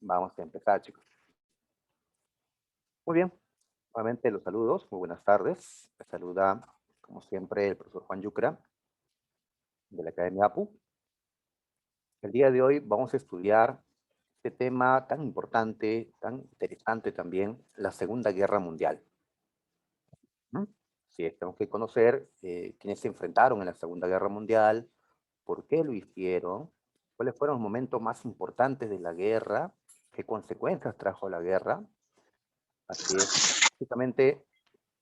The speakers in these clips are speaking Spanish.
Vamos a empezar, chicos. Muy bien. Nuevamente los saludos. Muy buenas tardes. Les saluda, como siempre, el profesor Juan Yucra de la Academia APU. El día de hoy vamos a estudiar este tema tan importante, tan interesante también, la Segunda Guerra Mundial. ¿Mm? Sí, tenemos que conocer quiénes se enfrentaron en la Segunda Guerra Mundial, por qué lo hicieron, cuáles fueron los momentos más importantes de la guerra, qué consecuencias trajo la guerra. Así es, básicamente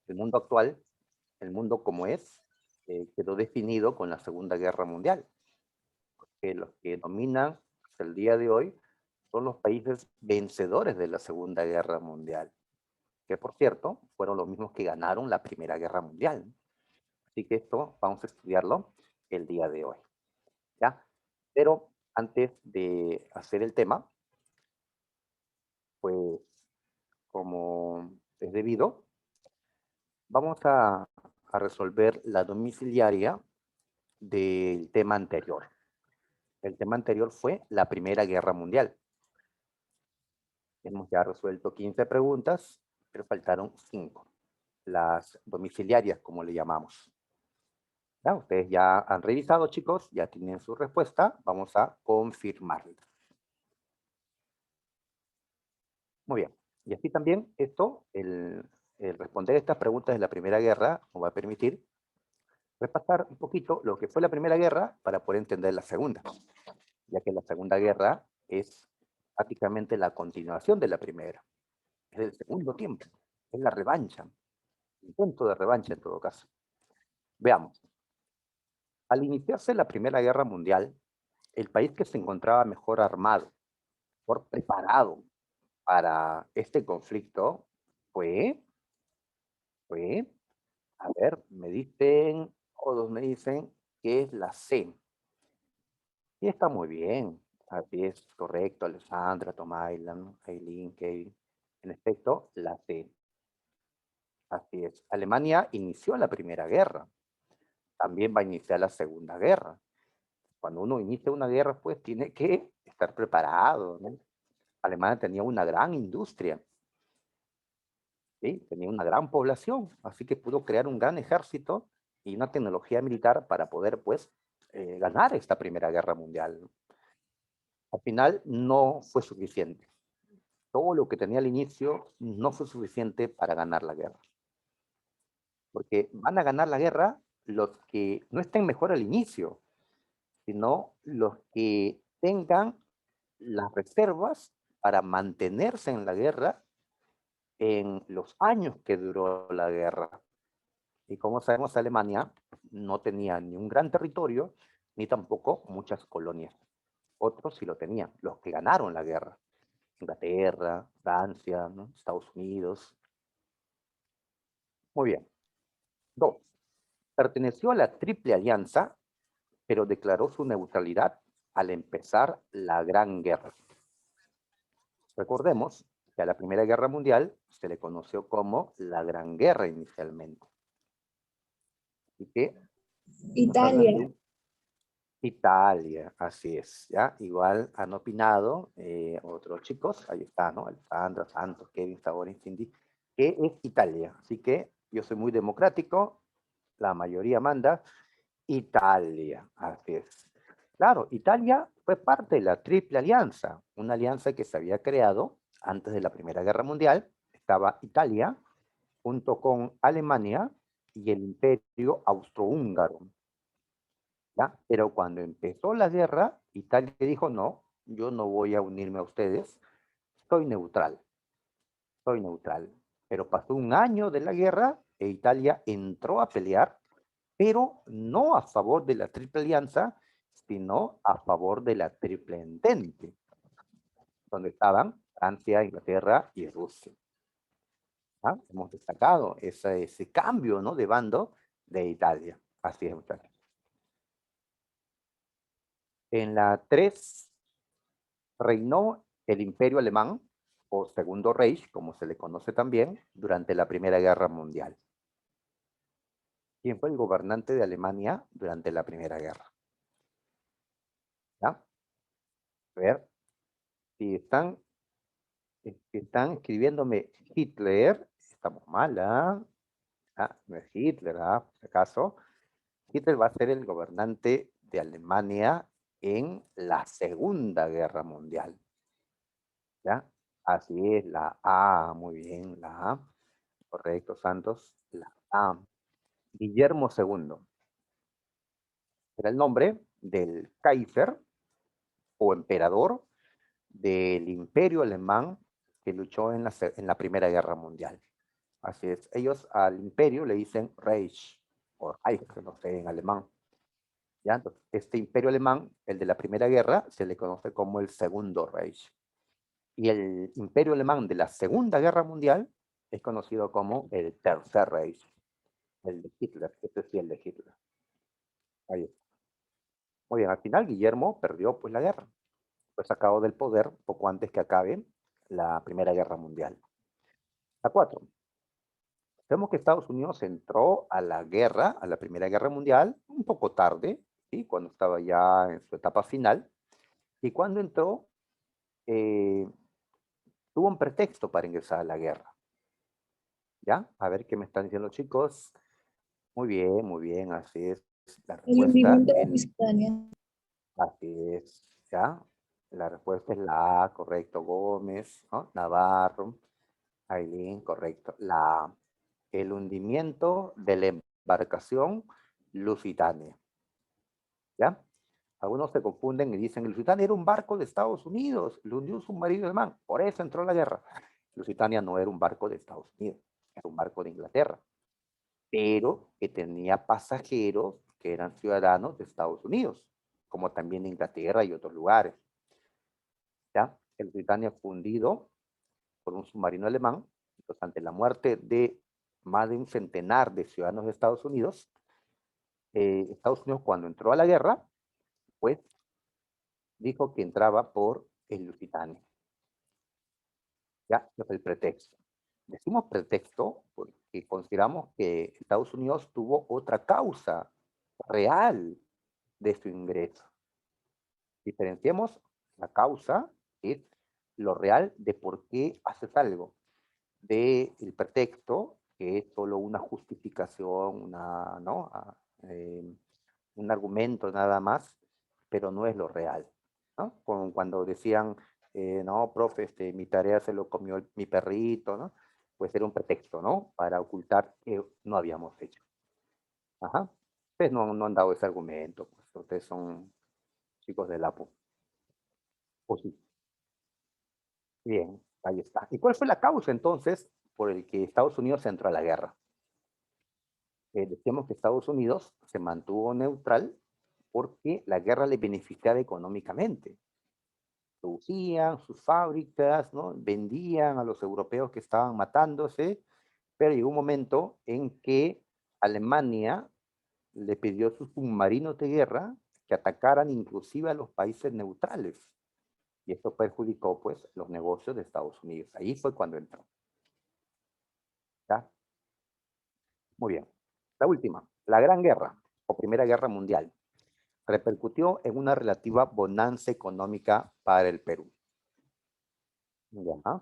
el mundo actual, el mundo como es, quedó definido con la Segunda Guerra Mundial, que los que dominan hasta el día de hoy son los países vencedores de la Segunda Guerra Mundial, que por cierto fueron los mismos que ganaron la Primera Guerra Mundial. Así que esto vamos a estudiarlo el día de hoy, ¿ya? Pero antes de hacer el tema, pues como es debido, vamos a resolver la domiciliaria del tema anterior. El tema anterior fue la Primera Guerra Mundial. Hemos ya resuelto 15 preguntas, pero faltaron 5. Las domiciliarias, como le llamamos. ¿Ya? Ustedes ya han revisado, chicos, ya tienen su respuesta. Vamos a confirmarla. Muy bien. Y así también esto, el responder estas preguntas de la Primera Guerra, nos va a permitir repasar un poquito lo que fue la Primera Guerra para poder entender la Segunda, ya que la Segunda Guerra es prácticamente la continuación de la Primera. Es el segundo tiempo, es la revancha, intento de revancha en todo caso. Veamos. Al iniciarse la Primera Guerra Mundial, el país que se encontraba mejor armado, mejor preparado para este conflicto fue, a ver, me dicen, todos me dicen que es la C. Y está muy bien, así es correcto, Alessandra, Tomailan, Aileen, Kevin. En efecto, la C. Así es. Alemania inició la Primera Guerra. También va a iniciar la Segunda Guerra. Cuando uno inicia una guerra, pues tiene que estar preparado, ¿no? Alemania tenía una gran industria, ¿sí? Tenía una gran población, así que pudo crear un gran ejército y una tecnología militar para poder, pues, ganar esta Primera Guerra Mundial, ¿no? Al final no fue suficiente. Todo lo que tenía al inicio no fue suficiente para ganar la guerra. Porque van a ganar la guerra los que no estén mejor al inicio, sino los que tengan las reservas para mantenerse en la guerra en los años que duró la guerra. Y como sabemos, Alemania no tenía ni un gran territorio, ni tampoco muchas colonias. Otros sí lo tenían, los que ganaron la guerra. Inglaterra, Francia, ¿no? Estados Unidos. Muy bien. 2. Perteneció a la Triple Alianza, pero declaró su neutralidad al empezar la Gran Guerra. Recordemos que a la Primera Guerra Mundial se le conoció como la Gran Guerra inicialmente. Así que Italia. Italia, así es, ¿ya? Igual han opinado otros chicos, ahí está, ¿no? Alessandra, Santos, Kevin, Saborin, Cindy, que es Italia. Así que yo soy muy democrático, la mayoría manda Italia, así es. Claro, Italia fue parte de la Triple Alianza, una alianza que se había creado antes de la Primera Guerra Mundial. Estaba Italia junto con Alemania y el Imperio Austrohúngaro, ¿ya? Pero cuando empezó la guerra, Italia dijo, no, yo no voy a unirme a ustedes, soy neutral, soy neutral. Pero pasó un año de la guerra e Italia entró a pelear, pero no a favor de la Triple Alianza, sino a favor de la Triple Entente, donde estaban Francia, Inglaterra y Rusia. ¿Ah? Hemos destacado ese cambio, ¿no?, de bando de Italia. Así es, muchachos. En la 3 reinó el Imperio Alemán, o Segundo Reich, como se le conoce también, durante la Primera Guerra Mundial. ¿Quién fue el gobernante de Alemania durante la Primera Guerra? ¿Ya? A ver, si están que están escribiéndome Hitler, estamos mal, ¿ah? Ah, no es Hitler, ¿ah? Por si acaso. Hitler va a ser el gobernante de Alemania en la Segunda Guerra Mundial. ¿Ya? Así es, la A, muy bien, la A. Correcto, Santos, la A. Guillermo II. Era el nombre del Kaiser o emperador del imperio alemán que luchó en la Primera Guerra Mundial. Así es, ellos al imperio le dicen Reich o Reich, no sé, en alemán. ¿Ya? Entonces, este imperio alemán, el de la Primera Guerra, se le conoce como el Segundo Reich. Y el imperio alemán de la Segunda Guerra Mundial es conocido como el Tercer Reich, el de Hitler, este sí, el de Hitler. Ahí está. Muy bien, al final Guillermo perdió pues la guerra. Fue sacado del poder poco antes que acabe la Primera Guerra Mundial. La 4. Vemos que Estados Unidos entró a la guerra, a la Primera Guerra Mundial, un poco tarde, ¿sí? Cuando estaba ya en su etapa final. Y cuando entró, eh, tuvo un pretexto para ingresar a la guerra. ¿Ya? A ver qué me están diciendo, chicos. Muy bien, así es. La El respuesta, hundimiento de Lusitania. así es, ¿ya? La respuesta es la A, correcto, Gómez, ¿no? Navarro, Ailín, correcto. La A, el hundimiento de la embarcación Lusitania, ¿ya? Algunos se confunden y dicen, el Lusitania era un barco de Estados Unidos, lo hundió un submarino alemán, por eso entró a la guerra. Lusitania no era un barco de Estados Unidos, era un barco de Inglaterra, pero que tenía pasajeros que eran ciudadanos de Estados Unidos, como también de Inglaterra y otros lugares. ¿Ya? El Lusitania fue hundido por un submarino alemán, entonces ante la muerte de más de un centenar de ciudadanos de Estados Unidos cuando entró a la guerra, pues dijo que entraba por el Lusitania. Ya, es el pretexto. Decimos pretexto porque consideramos que Estados Unidos tuvo otra causa real de su ingreso. Diferenciemos la causa, que es lo real de por qué haces algo, del pretexto, que es solo una justificación, ¿no? Un argumento nada más, pero no es lo real, ¿no? Como cuando decían, no, profe, mi tarea se lo comió mi perrito, ¿no? Pues era un pretexto, ¿no? Para ocultar que no habíamos hecho. Ajá. Ustedes no han dado ese argumento, pues ustedes son chicos del APO. O sí. Bien, ahí está. ¿Y cuál fue la causa entonces por el que Estados Unidos entró a la guerra? Decíamos que Estados Unidos se mantuvo neutral porque la guerra le beneficiaba económicamente. Producían sus fábricas, ¿no? Vendían a los europeos que estaban matándose, pero llegó un momento en que Alemania le pidió a sus submarinos de guerra que atacaran inclusive a los países neutrales. Y esto perjudicó, pues, los negocios de Estados Unidos. Ahí fue cuando entró. ¿Ya? Muy bien. La última, la Gran Guerra o Primera Guerra Mundial repercutió en una relativa bonanza económica para el Perú. ¿Ya?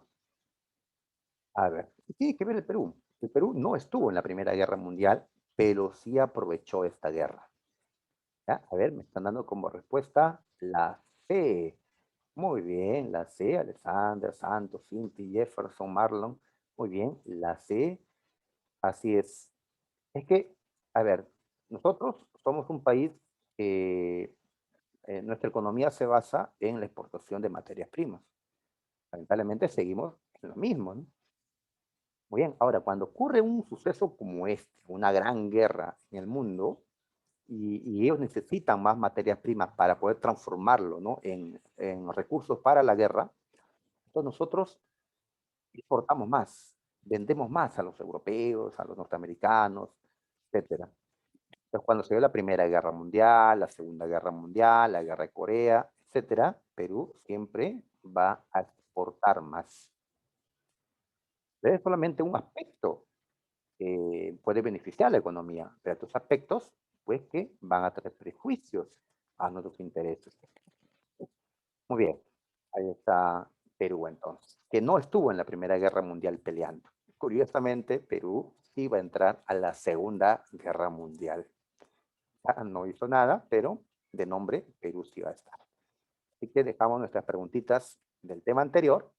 A ver, ¿qué tiene que ver el Perú? El Perú no estuvo en la Primera Guerra Mundial, pero sí aprovechó esta guerra. ¿Ya? A ver, me están dando como respuesta la C. Muy bien, la C, Alexander, Santos, Cinti, Jefferson, Marlon. Muy bien, la C, así es. Es que, a ver, nosotros somos un país que nuestra economía se basa en la exportación de materias primas. Lamentablemente seguimos en lo mismo, ¿no? Muy bien, ahora, cuando ocurre un suceso como este, una gran guerra en el mundo, y ellos necesitan más materias primas para poder transformarlo, ¿no? en recursos para la guerra, entonces nosotros exportamos más, vendemos más a los europeos, a los norteamericanos, etcétera. Entonces, cuando se dio la Primera Guerra Mundial, la Segunda Guerra Mundial, la Guerra de Corea, etcétera, Perú siempre va a exportar más. Es solamente un aspecto que puede beneficiar a la economía, pero estos aspectos, pues que van a traer prejuicios a nuestros intereses. Muy bien, ahí está Perú entonces, que no estuvo en la Primera Guerra Mundial peleando. Curiosamente, Perú iba a entrar a la Segunda Guerra Mundial. Ya no hizo nada, pero de nombre Perú sí iba a estar. Así que dejamos nuestras preguntitas del tema anterior.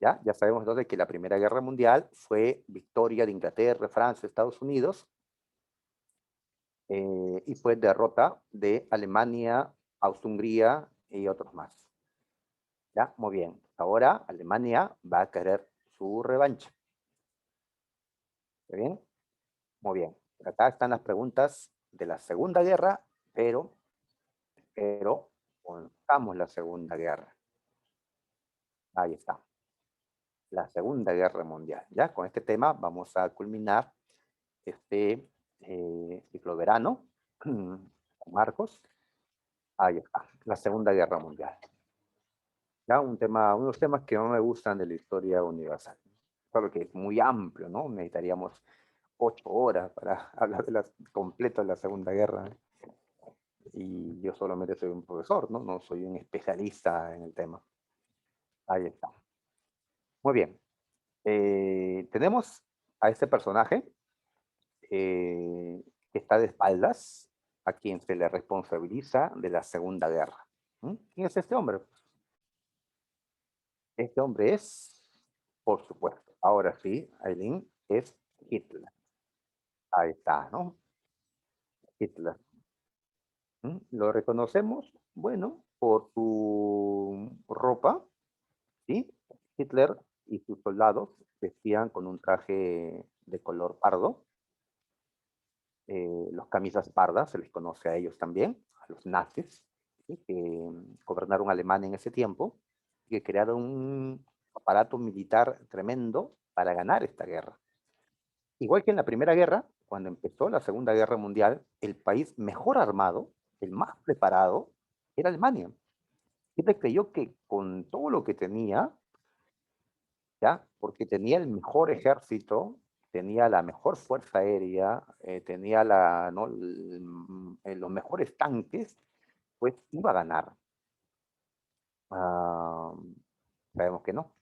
Ya sabemos entonces que la Primera Guerra Mundial fue victoria de Inglaterra, Francia, Estados Unidos, y fue derrota de Alemania, Austria-Hungría y otros más. Ya, muy bien. Ahora Alemania va a querer su revancha. ¿Está bien? Muy bien. Acá están las preguntas de la Segunda Guerra, pero contamos la Segunda Guerra. Ahí está. La Segunda Guerra Mundial. Ya, con este tema vamos a culminar este ciclo verano con Marcos. Ahí está, la Segunda Guerra Mundial. Ya, unos temas que no me gustan de la historia universal. Claro que es muy amplio, ¿no? Necesitaríamos 8 horas para hablar completo de la Segunda Guerra. Y yo solamente soy un profesor, ¿no? No soy un especialista en el tema. Ahí está. Muy bien. Tenemos a este personaje que está de espaldas, a quien se le responsabiliza de la Segunda Guerra. ¿Quién es este hombre? Este hombre es, por supuesto, ahora sí, Aileen, es Hitler. Ahí está, ¿no? Hitler. Lo reconocemos, bueno, por su ropa, ¿sí? Hitler y sus soldados vestían con un traje de color pardo, los camisas pardas, se les conoce a ellos también, a los nazis, ¿sí? Que gobernaron Alemania en ese tiempo, y que crearon un aparato militar tremendo para ganar esta guerra. Igual que en la Primera Guerra, cuando empezó la Segunda Guerra Mundial, el país mejor armado, el más preparado, era Alemania. Hitler creyó que con todo lo que tenía, ¿ya? Porque tenía el mejor ejército, tenía la mejor fuerza aérea, tenía ¿no? Los mejores tanques, pues iba a ganar. Ah, sabemos que no,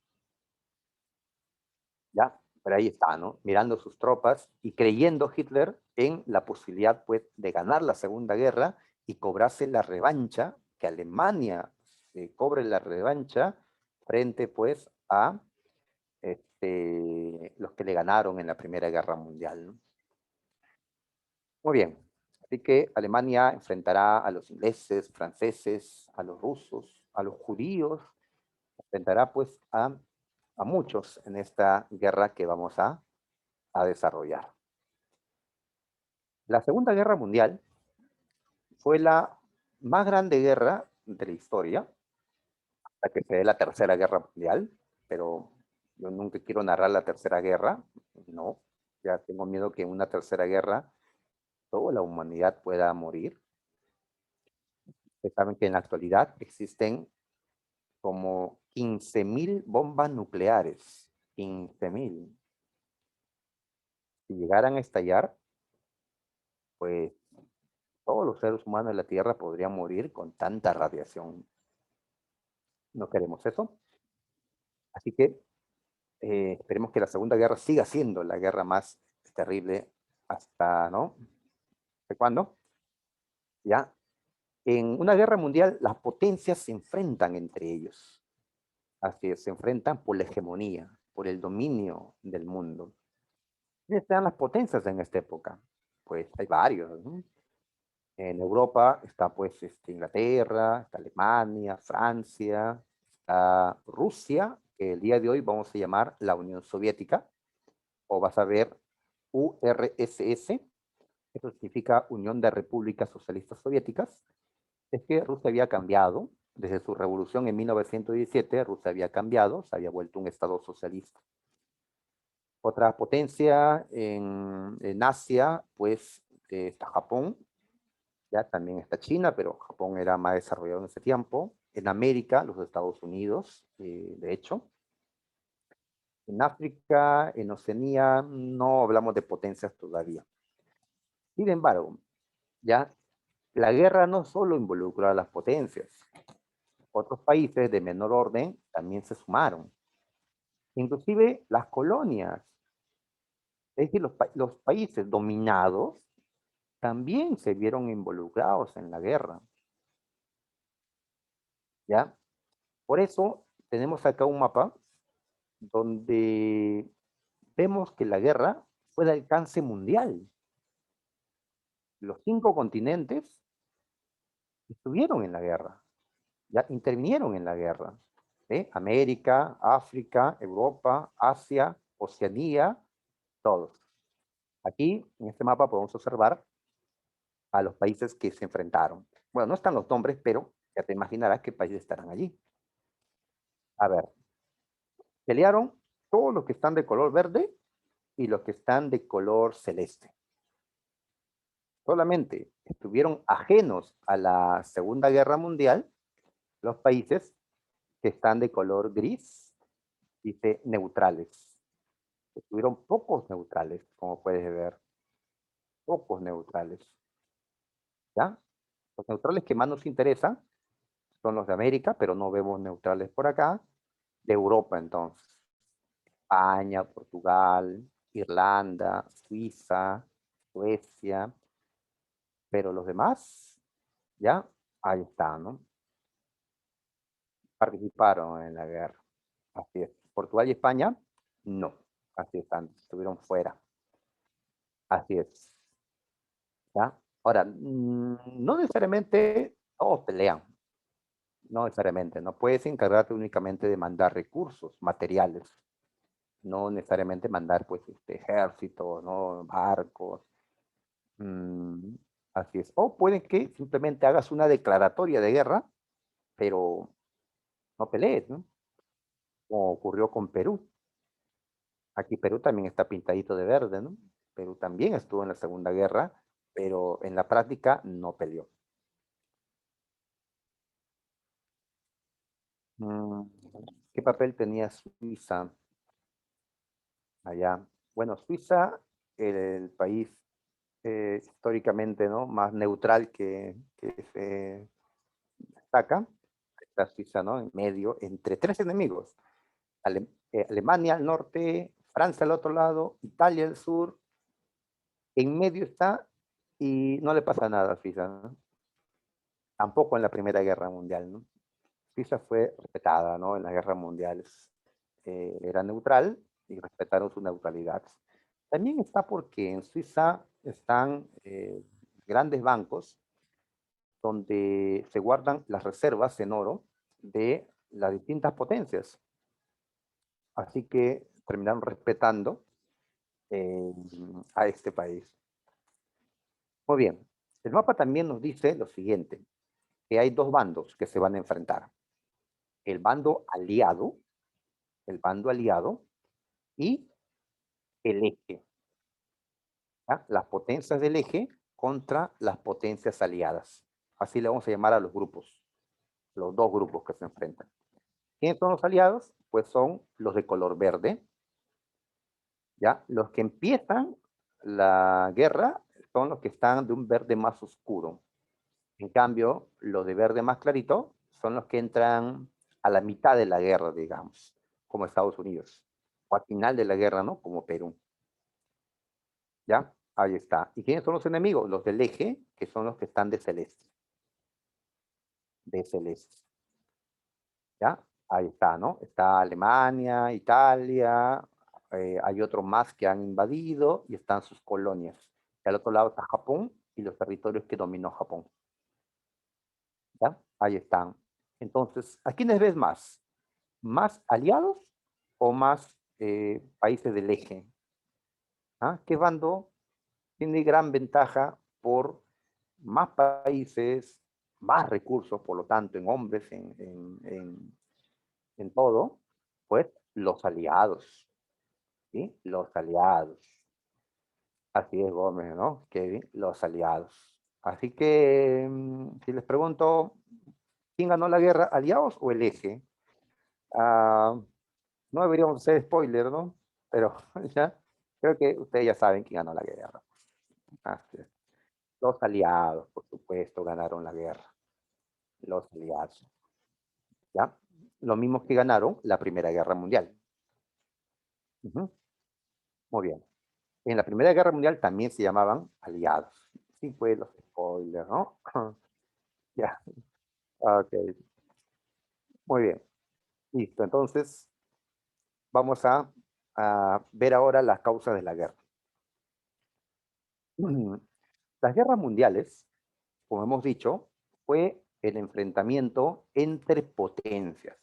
¿ya? Pero ahí está, ¿no? Mirando sus tropas y creyendo Hitler en la posibilidad, pues, de ganar la Segunda Guerra y cobrarse la revancha, que Alemania se cobre la revancha frente, pues, a los que le ganaron en la Primera Guerra Mundial, ¿no? Muy bien. Así que Alemania enfrentará a los ingleses, franceses, a los rusos, a los judíos, enfrentará pues a muchos en esta guerra que vamos a desarrollar. La Segunda Guerra Mundial fue la más grande guerra de la historia, hasta que se dé la Tercera Guerra Mundial, pero yo nunca quiero narrar la Tercera Guerra, no, ya tengo miedo que en una Tercera Guerra toda la humanidad pueda morir. Ustedes saben que en la actualidad existen como 15.000 bombas nucleares, 15.000. Si llegaran a estallar, pues todos los seres humanos de la Tierra podrían morir con tanta radiación. No queremos eso. Así que esperemos que la Segunda Guerra siga siendo la guerra más terrible hasta, ¿no? ¿De cuándo? Ya. En una guerra mundial, las potencias se enfrentan entre ellos. Así es, se enfrentan por la hegemonía, por el dominio del mundo. ¿Quiénes están las potencias en esta época? Pues hay varios, ¿no? En Europa está pues Inglaterra, está Alemania, Francia, está Rusia, que el día de hoy vamos a llamar la Unión Soviética, o vas a ver URSS, eso significa Unión de Repúblicas Socialistas Soviéticas. Es que Rusia había cambiado, desde su revolución en 1917, Rusia había cambiado, se había vuelto un estado socialista. Otra potencia en Asia, pues está Japón, ya también está China, pero Japón era más desarrollado en ese tiempo. En América, los Estados Unidos, de hecho. En África, en Oceanía, no hablamos de potencias todavía. Sin embargo, ya la guerra no solo involucró a las potencias. otros países de menor orden también se sumaron. Inclusive las colonias, es decir, los países dominados también se vieron involucrados en la guerra. ¿Ya? Por eso tenemos acá un mapa donde vemos que la guerra fue de alcance mundial. Los 5 continentes estuvieron en la guerra, ya intervinieron en la guerra. América, África, Europa, Asia, Oceanía, todos. Aquí, en este mapa, podemos observar a los países que se enfrentaron. Bueno, no están los nombres, pero ya te imaginarás qué países estarán allí. A ver, pelearon todos los que están de color verde y los que están de color celeste. Solamente estuvieron ajenos a la Segunda Guerra Mundial los países que están de color gris, dice neutrales. Estuvieron pocos neutrales, como puedes ver. Pocos neutrales. ¿Ya? Los neutrales que más nos interesan son los de América, pero no vemos neutrales por acá. De Europa, entonces. España, Portugal, Irlanda, Suiza, Suecia. Pero los demás, ¿ya? Ahí está, ¿no? Participaron en la guerra. Así es. Portugal y España, no. Así están, estuvieron fuera. Así es. ¿Ya? Ahora, no necesariamente todos pelean. No necesariamente. No puedes encargarte únicamente de mandar recursos, materiales. No necesariamente mandar, pues, ejércitos, ¿no? Barcos. Mm, así es. O puede que simplemente hagas una declaratoria de guerra, pero no pelees, ¿no? Como ocurrió con Perú. Aquí Perú también está pintadito de verde, ¿no? Perú también estuvo en la Segunda Guerra, pero en la práctica no peleó. Mm, ¿Qué papel tenía Suiza allá? Bueno, Suiza, el país históricamente, ¿no? Más neutral que se destaca, está Suiza, ¿no? En medio, entre 3 enemigos. Alemania al norte, Francia al otro lado, Italia al sur, en medio está y no le pasa nada a Suiza, ¿no? Tampoco en la Primera Guerra Mundial, ¿no? Suiza fue respetada, ¿no? En las guerras mundiales. Era neutral y respetaron su neutralidad. También está porque en Suiza están grandes bancos donde se guardan las reservas en oro de las distintas potencias. Así que terminaron respetando eh, a este país. Muy bien. El mapa también nos dice lo siguiente, que hay 2 bandos que se van a enfrentar. El bando aliado, el bando aliado y el eje. ¿Ya? Las potencias del eje contra las potencias aliadas. Así le vamos a llamar a los grupos, los 2 grupos que se enfrentan. ¿Quiénes son los aliados? Pues son los de color verde. ¿Ya? Los que empiezan la guerra son los que están de un verde más oscuro. En cambio, los de verde más clarito son los que entran a la mitad de la guerra, digamos, como Estados Unidos. O al final de la guerra, ¿no? Como Perú. ¿Ya? Ahí está. ¿Y quiénes son los enemigos? Los del eje, que son los que están de celeste. De celeste. ¿Ya? Ahí está, ¿no? Está Alemania, Italia, hay otros más que han invadido y están sus colonias. Y al otro lado está Japón y los territorios que dominó Japón. ¿Ya? Ahí están. Entonces, ¿a quiénes ves más? ¿Más aliados o más países del eje? ¿Ah? ¿Qué bando tiene gran ventaja por más países, más recursos, por lo tanto, en hombres, en todo? Pues los aliados, ¿sí? Los aliados. Así es, Gómez, ¿no? Kevin, los aliados. Así que, si les pregunto, ¿quién ganó la guerra, aliados o el eje? Ah, no deberíamos hacer spoiler, ¿no? Pero ya, creo que ustedes ya saben quién ganó la guerra. Así es. Los aliados, por supuesto, ganaron la guerra. Los aliados. ¿ya? Los mismos que ganaron la Primera Guerra Mundial. Ujú. Muy bien. En la Primera Guerra Mundial también se llamaban aliados. Sí, pues los spoilers, ¿no? Ya, ok, muy bien. Listo, entonces vamos a ver ahora las causas de la guerra. Las guerras mundiales, como hemos dicho, fue el enfrentamiento entre potencias.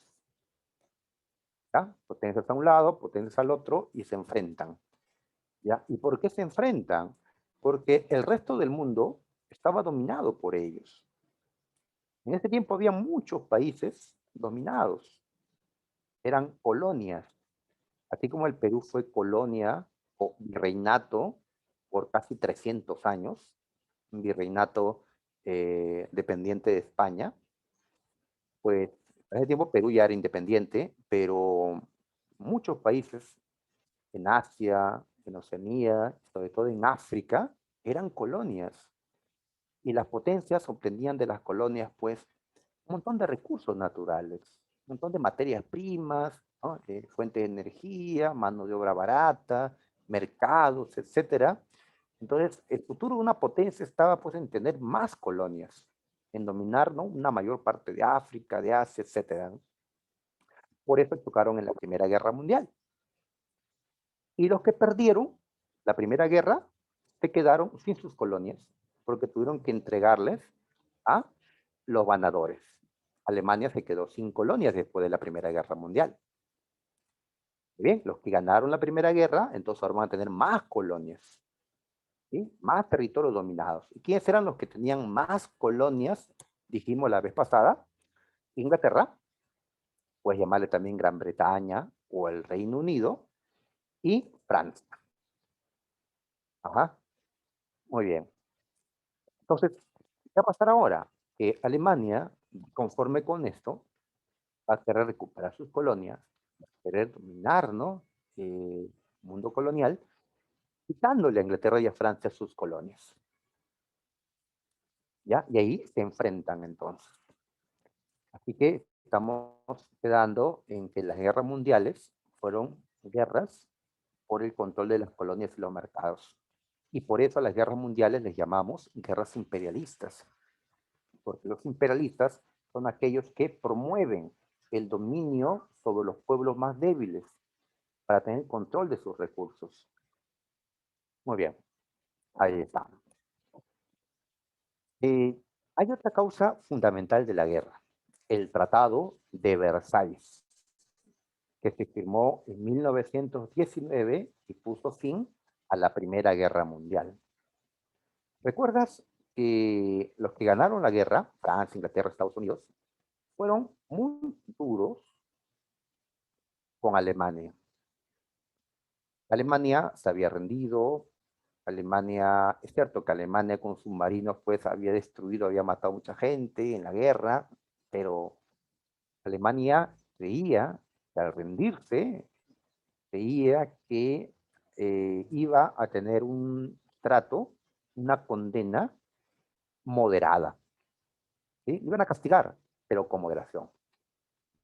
¿Ya? Potencias a un lado, potencias al otro y se enfrentan. ¿Ya? ¿Y por qué se enfrentan? Porque el resto del mundo estaba dominado por ellos. En ese tiempo había muchos países dominados, eran colonias, así como el Perú fue colonia o virreinato por casi 300 años, un virreinato dependiente de España, pues en ese tiempo Perú ya era independiente, pero muchos países en Asia, en Oceanía, sobre todo en África, eran colonias. Y las potencias obtenían de las colonias, pues, un montón de recursos naturales, un montón de materias primas, ¿no? Fuente de energía, mano de obra barata, mercados, etcétera. Entonces, el futuro de una potencia estaba, pues, en tener más colonias, en dominar, ¿no? Una mayor parte de África, de Asia, etcétera, ¿no? Por eso chocaron en la Primera Guerra Mundial. Y los que perdieron la Primera Guerra se quedaron sin sus colonias, porque tuvieron que entregarles a los ganadores. Alemania se quedó sin colonias después de la Primera Guerra Mundial. Bien, los que ganaron la Primera Guerra, entonces ahora van a tener más colonias, ¿sí? Más territorios dominados. ¿Y quiénes eran los que tenían más colonias? Dijimos la vez pasada, Inglaterra, puedes llamarle también Gran Bretaña o el Reino Unido, y Francia. Ajá, muy bien. Entonces, ¿qué va a pasar ahora? Que Alemania, conforme con esto, va a querer recuperar sus colonias, va a querer dominar, ¿no? El mundo colonial, quitándole a Inglaterra y a Francia sus colonias. ¿Ya? Y ahí se enfrentan entonces. Así que estamos quedando en que las guerras mundiales fueron guerras por el control de las colonias y los mercados. Y por eso a las guerras mundiales les llamamos guerras imperialistas, porque los imperialistas son aquellos que promueven el dominio sobre los pueblos más débiles para tener control de sus recursos. Muy bien, ahí está. Hay otra causa fundamental de la guerra, el Tratado de Versalles, que se firmó en 1919 y puso fin a la Primera Guerra Mundial. ¿Recuerdas que los que ganaron la guerra, Francia, Inglaterra, Estados Unidos, fueron muy duros con Alemania? Alemania se había rendido, Alemania, es cierto que Alemania con submarinos pues había destruido, había matado mucha gente en la guerra, pero Alemania creía que al rendirse, creía que iba a tener un trato, una condena moderada. ¿Sí? Iban a castigar, pero con moderación.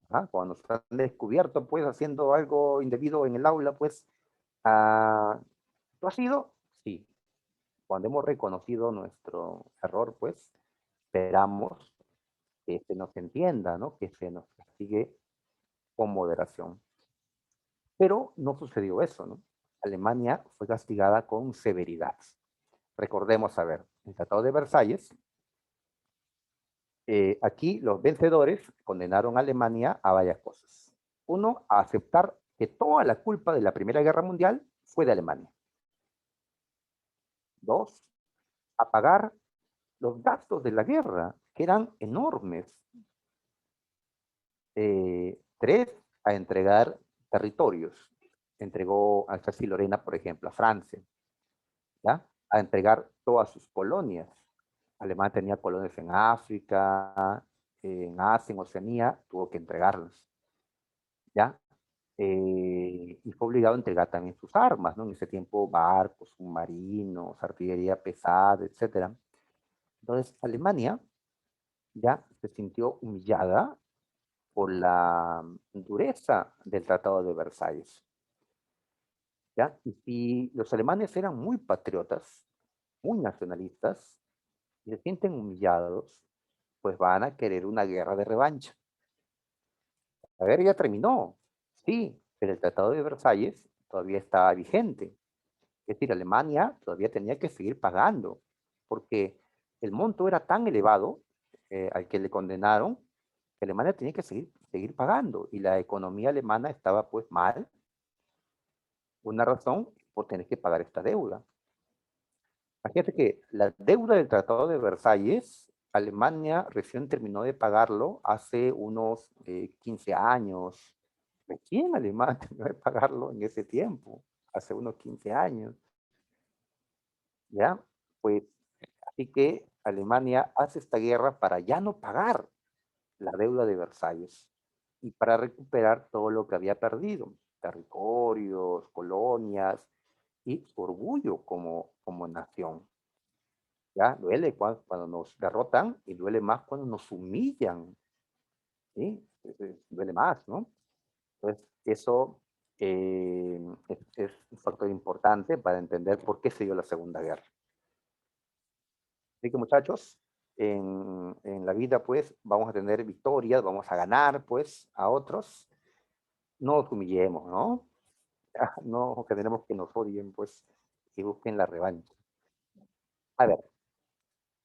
¿Ah? Cuando nos han descubierto pues haciendo algo indebido en el aula, pues, ¿tú has sido? Sí. Cuando hemos reconocido nuestro error, pues, esperamos que se nos entienda, ¿no? Que se nos castigue con moderación. Pero no sucedió eso, ¿no? Alemania fue castigada con severidad. Recordemos, a ver, el Tratado de Versalles, aquí los vencedores condenaron a Alemania a varias cosas. Uno, a aceptar que toda la culpa de la Primera Guerra Mundial fue de Alemania. Dos, a pagar los gastos de la guerra, que eran enormes. Tres, a entregar territorios. Entregó Alsacia y Lorena, por ejemplo, a Francia, ¿ya? A entregar todas sus colonias. Alemania tenía colonias en África, en Asia, en Oceanía, tuvo que entregarlas, ¿ya? Y fue obligado a entregar también sus armas, ¿no? En ese tiempo, barcos, submarinos, artillería pesada, etcétera. Entonces, Alemania ya se sintió humillada por la dureza del Tratado de Versalles. ¿Ya? Y si los alemanes eran muy patriotas, muy nacionalistas, y se sienten humillados, pues van a querer una guerra de revancha. La guerra ya terminó, sí, pero el Tratado de Versalles todavía está vigente. Es decir, Alemania todavía tenía que seguir pagando, porque el monto era tan elevado al que le condenaron, que Alemania tenía que seguir pagando, y la economía alemana estaba pues mal, una razón por tener que pagar esta deuda. Imagínate que la deuda del Tratado de Versalles, Alemania recién terminó de pagarlo hace unos 15 años. Recién Alemania terminó de pagarlo en ese tiempo, hace unos 15 años. ¿Ya? Pues, así que Alemania hace esta guerra para ya no pagar la deuda de Versalles y para recuperar todo lo que había perdido, territorios, colonias y su orgullo como nación. ¿Ya? Duele cuando nos derrotan y duele más cuando nos humillan, ¿sí? Duele más, ¿no? Entonces, eso es un factor importante para entender por qué se dio la Segunda Guerra. Así que, muchachos, en la vida, pues, vamos a tener victorias, vamos a ganar, pues, a otros. No nos humillemos, ¿no? No tenemos que nos odien, pues, y busquen la revancha. A ver,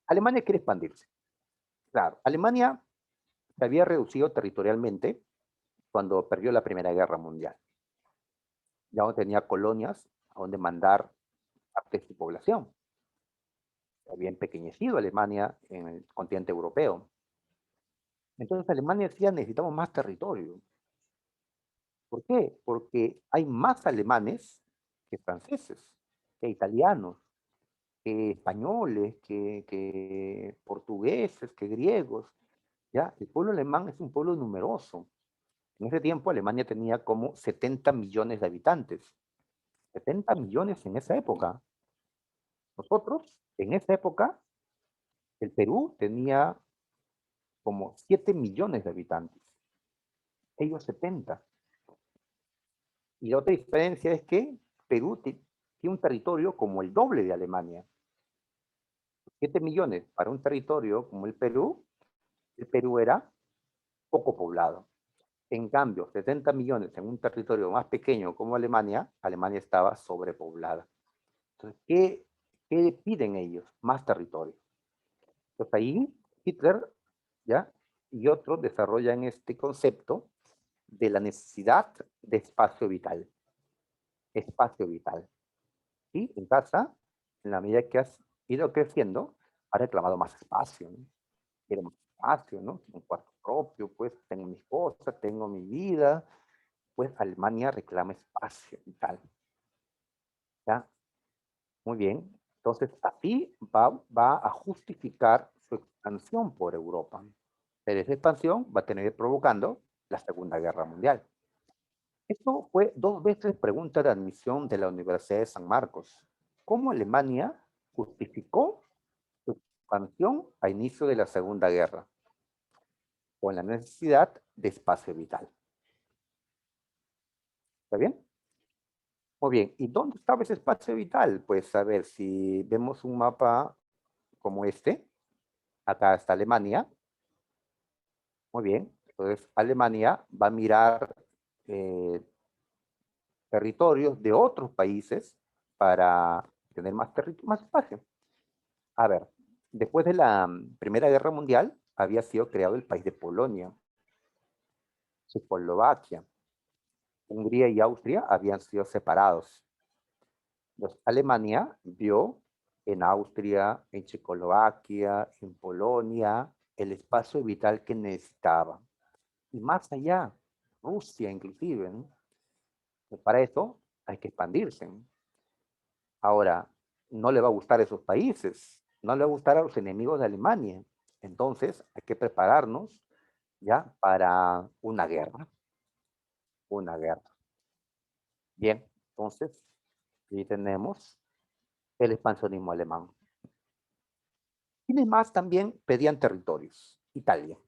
Alemania quiere expandirse. Claro, Alemania se había reducido territorialmente cuando perdió la Primera Guerra Mundial. Ya no tenía colonias a donde mandar parte de su población. Se había empequeñecido Alemania en el continente europeo. Entonces Alemania decía, necesitamos más territorio. ¿Por qué? Porque hay más alemanes que franceses, que italianos, que españoles, que portugueses, que griegos. ¿Ya? El pueblo alemán es un pueblo numeroso. En ese tiempo Alemania tenía como 70 millones de habitantes. 70 millones en esa época. Nosotros, en esa época, el Perú tenía como 7 millones de habitantes. Ellos 70. Y la otra diferencia es que Perú tiene un territorio como el doble de Alemania. 7 millones para un territorio como el Perú era poco poblado. En cambio, 70 millones en un territorio más pequeño como Alemania, Alemania estaba sobrepoblada. Entonces, ¿qué piden ellos? Más territorio. Entonces ahí Hitler, ¿ya? Y otros desarrollan este concepto de la necesidad de espacio vital. Espacio vital. Y en casa, en la medida que has ido creciendo, has reclamado más espacio, ¿no? Quiero más espacio, ¿no? Un cuarto propio, pues tengo mis cosas, tengo mi vida, pues Alemania reclama espacio vital. ¿Ya? Muy bien. Entonces, así va a justificar su expansión por Europa. Pero esa expansión va a tener provocando la Segunda Guerra Mundial. Esto fue 2 veces pregunta de admisión de la Universidad de San Marcos. ¿Cómo Alemania justificó su expansión a inicio de la Segunda Guerra? Con la necesidad de espacio vital. ¿Está bien? Muy bien. ¿Y dónde estaba ese espacio vital? Pues a ver, si vemos un mapa como este, acá está Alemania. Muy bien. Entonces, Alemania va a mirar eh, territorios de otros países para tener más espacio. A ver, después de la Primera Guerra Mundial, había sido creado el país de Polonia, Checoslovaquia. Hungría y Austria habían sido separados. Entonces, Alemania vio en Austria, en Checoslovaquia, en Polonia, el espacio vital que necesitaba. Y más allá, Rusia inclusive, ¿no? Para eso hay que expandirse, ¿no? Ahora, no le va a gustar a esos países, no le va a gustar a los enemigos de Alemania. Entonces, hay que prepararnos ya para una guerra. Una guerra. Bien, entonces, aquí tenemos el expansionismo alemán. ¿Quiénes más también pedían territorios? Italia.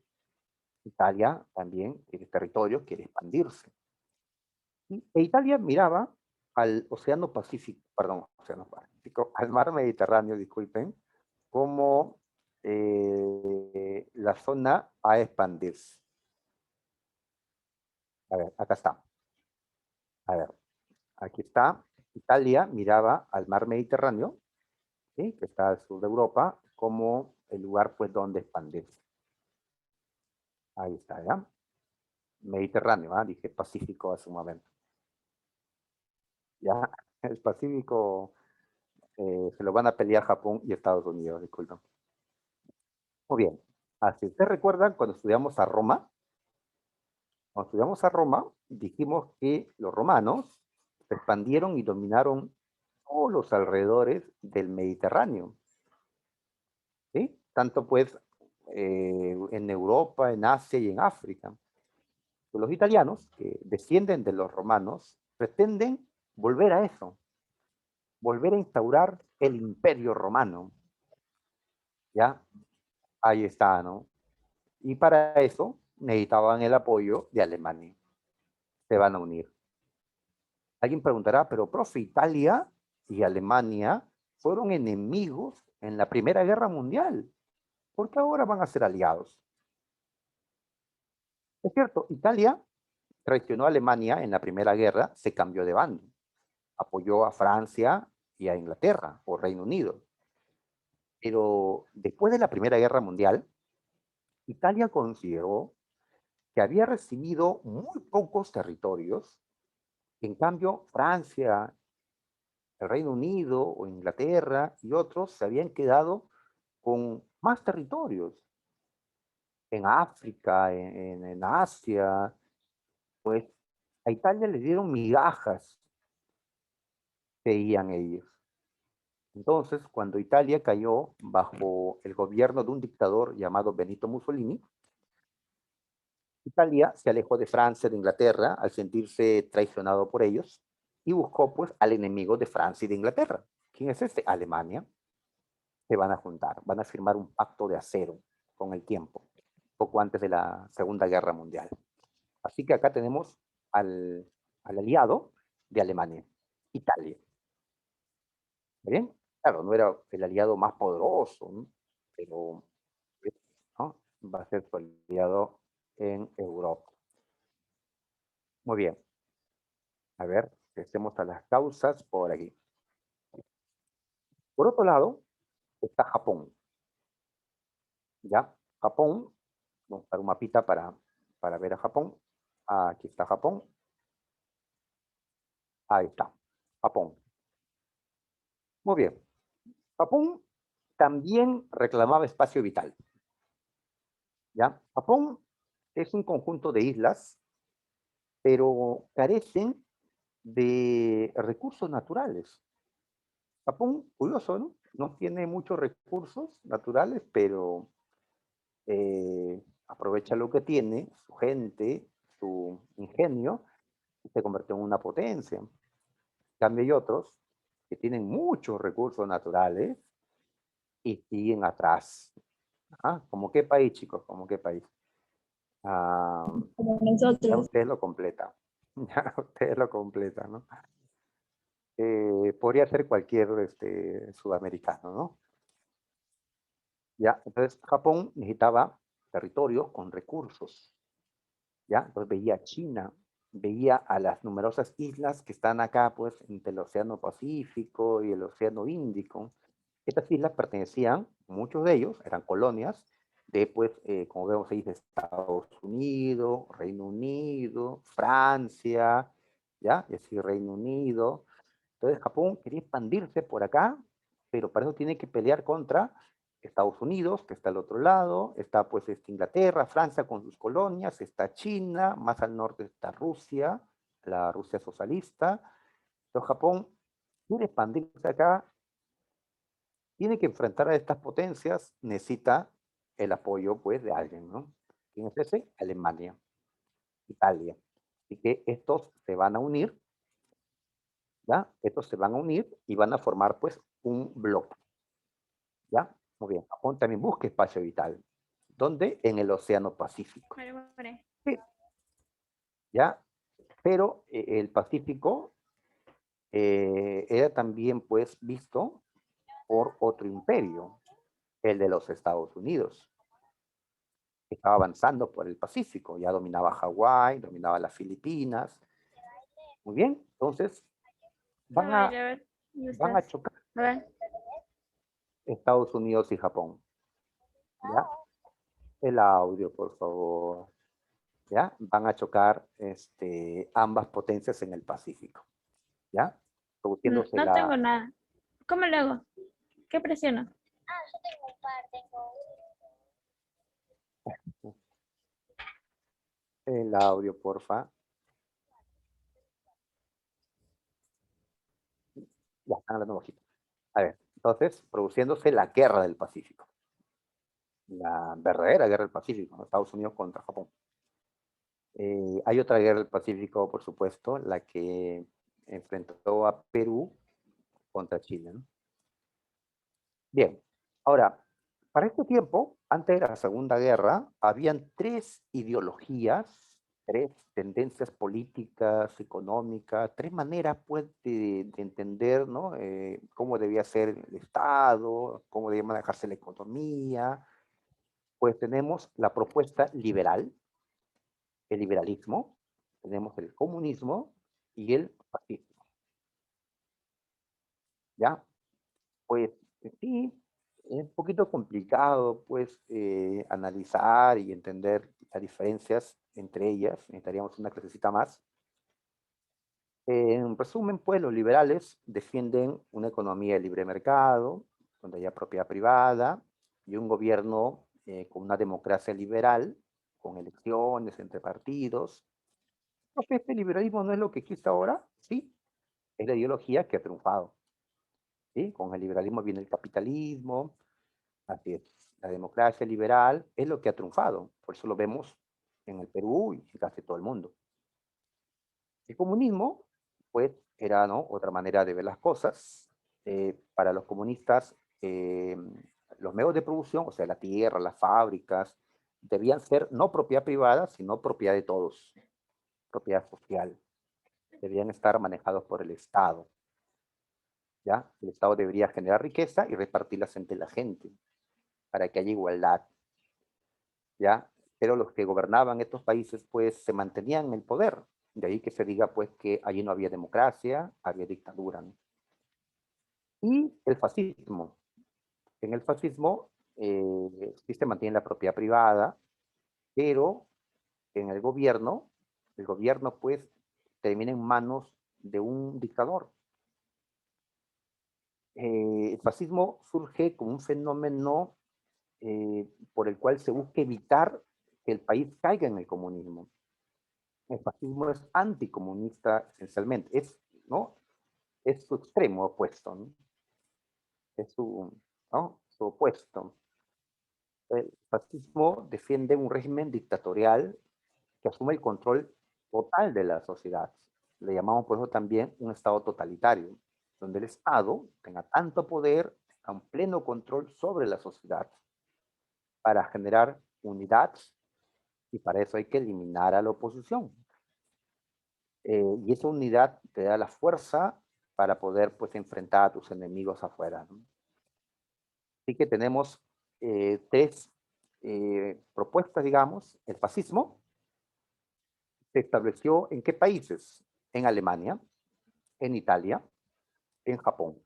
Italia también tiene territorio, quiere expandirse. E Italia miraba al Océano Pacífico, perdón, Océano Pacífico, al mar Mediterráneo, disculpen, como la zona a expandirse. A ver, acá está. A ver, aquí está. Italia miraba al mar Mediterráneo, ¿sí? Que está al sur de Europa, como el lugar pues donde expandirse. Ahí está, ¿ya? Mediterráneo, ¿ah? Dije Pacífico hace un momento. Ya, el Pacífico se lo van a pelear Japón y Estados Unidos, disculpen. Muy bien. Así, ¿ustedes recuerdan cuando estudiamos a Roma? Cuando estudiamos a Roma, dijimos que los romanos se expandieron y dominaron todos los alrededores del Mediterráneo, ¿sí? Tanto pues en Europa, en Asia y en África. Los italianos, que descienden de los romanos, pretenden volver a eso, volver a instaurar el imperio romano. ¿Ya? Ahí está, ¿no? Y para eso necesitaban el apoyo de Alemania. Se van a unir. Alguien preguntará, pero profe, Italia y Alemania fueron enemigos en la Primera Guerra Mundial. ¿Por qué ahora van a ser aliados? Es cierto, Italia traicionó a Alemania en la Primera Guerra, se cambió de bando. Apoyó a Francia y a Inglaterra o Reino Unido. Pero después de la Primera Guerra Mundial, Italia consideró que había recibido muy pocos territorios. En cambio, Francia, el Reino Unido o Inglaterra y otros se habían quedado con más territorios en África, en Asia, pues a Italia le dieron migajas, veían ellos. Entonces, cuando Italia cayó bajo el gobierno de un dictador llamado Benito Mussolini, Italia se alejó de Francia, de Inglaterra, al sentirse traicionado por ellos, y buscó pues al enemigo de Francia y de Inglaterra. ¿Quién es este? Alemania. Se van a juntar, van a firmar un pacto de acero con el tiempo, poco antes de la Segunda Guerra Mundial. Así que acá tenemos al aliado de Alemania, Italia. ¿Bien? Claro, no era el aliado más poderoso, ¿no? Pero ¿no? Va a ser su aliado en Europa. Muy bien. A ver, estemos a las causas por aquí. Por otro lado, está Japón. ¿Ya? Japón, vamos a dar un mapita para ver a Japón. Aquí está Japón. Ahí está, Japón. Muy bien. Japón también reclamaba espacio vital. ¿Ya? Japón es un conjunto de islas, pero carecen de recursos naturales. Japón, curioso, ¿no? No tiene muchos recursos naturales, pero aprovecha lo que tiene, su gente, su ingenio, y se convirtió en una potencia. En cambio, hay otros que tienen muchos recursos naturales y siguen atrás. ¿Ah? ¿Cómo qué país, chicos? ¿Cómo qué país? Ah, Como ya nosotros. ustedes lo completan. Ya ustedes lo completan, ¿no? Podría ser cualquier sudamericano, ¿no? Ya, entonces Japón necesitaba territorios con recursos. ¿Ya? Entonces veía a China, veía a las numerosas islas que están acá, pues, entre el Océano Pacífico y el Océano Índico. Estas islas pertenecían, muchos de ellos eran colonias de, pues, como vemos ahí, de Estados Unidos, Reino Unido, Francia, ¿ya? Y así Reino Unido. Entonces Japón quería expandirse por acá, pero para eso tiene que pelear contra Estados Unidos, que está al otro lado, está pues Inglaterra, Francia con sus colonias, está China, más al norte está Rusia, la Rusia socialista. Entonces Japón quiere expandirse acá, tiene que enfrentar a estas potencias, necesita el apoyo pues de alguien, ¿no? ¿Quién es ese? Alemania, Italia. Así que estos se van a unir, ¿ya? Estos se van a unir y van a formar pues un bloque, ¿ya? Muy bien. Japón también busca espacio vital. ¿Dónde? En el Océano Pacífico. Vale. Sí, ¿ya? Pero el Pacífico era también, pues, visto por otro imperio, el de los Estados Unidos. Estaba avanzando por el Pacífico, ya dominaba Hawái, dominaba las Filipinas. Muy bien, entonces van A a, ver, ¿dónde van a estás? chocar A ver. Estados Unidos y Japón. ¿Ya? El audio, por favor. ¿Ya? Van a chocar ambas potencias en el Pacífico. ¿Ya? Produciéndose No tengo la, nada. ¿Cómo lo hago? ¿Qué presiono? el audio, porfa. Ya, están hablando bajito. A ver, entonces, produciéndose la guerra del Pacífico. La verdadera guerra del Pacífico, ¿no? Estados Unidos contra Japón. Hay otra guerra del Pacífico, por supuesto, la que enfrentó a Perú contra Chile, ¿no? Bien, ahora, para este tiempo, antes de la Segunda Guerra, habían tres ideologías, tres tendencias políticas, económicas, tres maneras, pues, de entender, ¿no? Cómo debía ser el Estado, cómo debía manejarse la economía. Pues tenemos la propuesta liberal, el liberalismo, tenemos el comunismo y el fascismo, ¿ya? Pues sí, es un poquito complicado, pues, analizar y entender las diferencias entre ellas. Necesitaríamos una clasecita más. En resumen, pues, los liberales defienden una economía de libre mercado, donde haya propiedad privada y un gobierno con una democracia liberal, con elecciones entre partidos. Creo que este liberalismo no es lo que existe ahora, sí, es la ideología que ha triunfado. ¿Sí? Con el liberalismo viene el capitalismo. Así es. La democracia liberal es lo que ha triunfado. Por eso lo vemos en el Perú y en casi todo el mundo. El comunismo, pues, era, ¿no?, otra manera de ver las cosas. Para los comunistas, los medios de producción, o sea, la tierra, las fábricas, debían ser no propiedad privada, sino propiedad de todos, propiedad social. Debían estar manejados por el Estado. ¿Ya? El Estado debería generar riqueza y repartirlas entre la gente para que haya igualdad. ¿Ya? Pero los que gobernaban estos países, pues, se mantenían en el poder. De ahí que se diga, pues, que allí no había democracia, había dictadura, ¿no? Y el fascismo. En el fascismo sí se mantiene la propiedad privada, pero en el gobierno, pues, termina en manos de un dictador. El fascismo surge como un fenómeno por el cual se busca evitar que el país caiga en el comunismo. El fascismo es anticomunista esencialmente, ¿no? Es su extremo opuesto, ¿no? Es ¿no?, su opuesto. El fascismo defiende un régimen dictatorial que asume el control total de la sociedad. Le llamamos por eso también un Estado totalitario, donde el Estado tenga tanto poder, tenga un pleno control sobre la sociedad para generar unidad, y para eso hay que eliminar a la oposición. Y esa unidad te da la fuerza para poder, pues, enfrentar a tus enemigos afuera, ¿no? Así que tenemos tres propuestas, digamos. El fascismo se estableció ¿en qué países? En Alemania, en Italia, en Japón.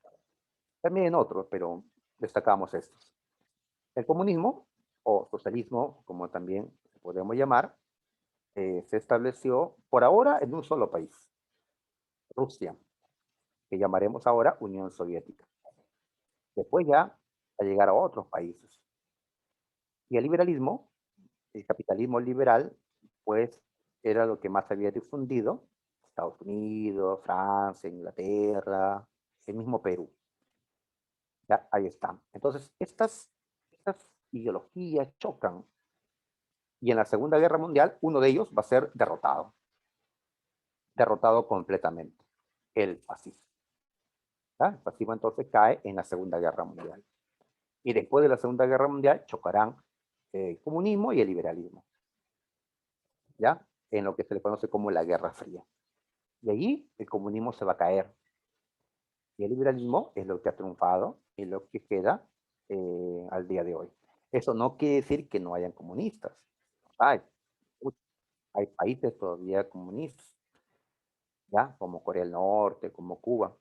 También en otros, pero destacamos estos. El comunismo, o socialismo, como también podemos llamar, se estableció por ahora en un solo país, Rusia, que llamaremos ahora Unión Soviética. Después ya a llegar a otros países. Y el liberalismo, el capitalismo liberal, pues era lo que más había difundido, Estados Unidos, Francia, Inglaterra, el mismo Perú. Ya, ahí están. Entonces, estas ideologías chocan y en la Segunda Guerra Mundial uno de ellos va a ser derrotado completamente, el fascismo. ¿Ya? El fascismo entonces cae en la Segunda Guerra Mundial. Y después de la Segunda Guerra Mundial chocarán el comunismo y el liberalismo, ¿ya? En lo que se le conoce como la Guerra Fría. Y allí el comunismo se va a caer. Y el liberalismo es lo que ha triunfado y lo que queda al día de hoy. Eso no quiere decir que no hayan comunistas. Hay, hay países todavía comunistas, ¿ya? Como Corea del Norte, como Cuba,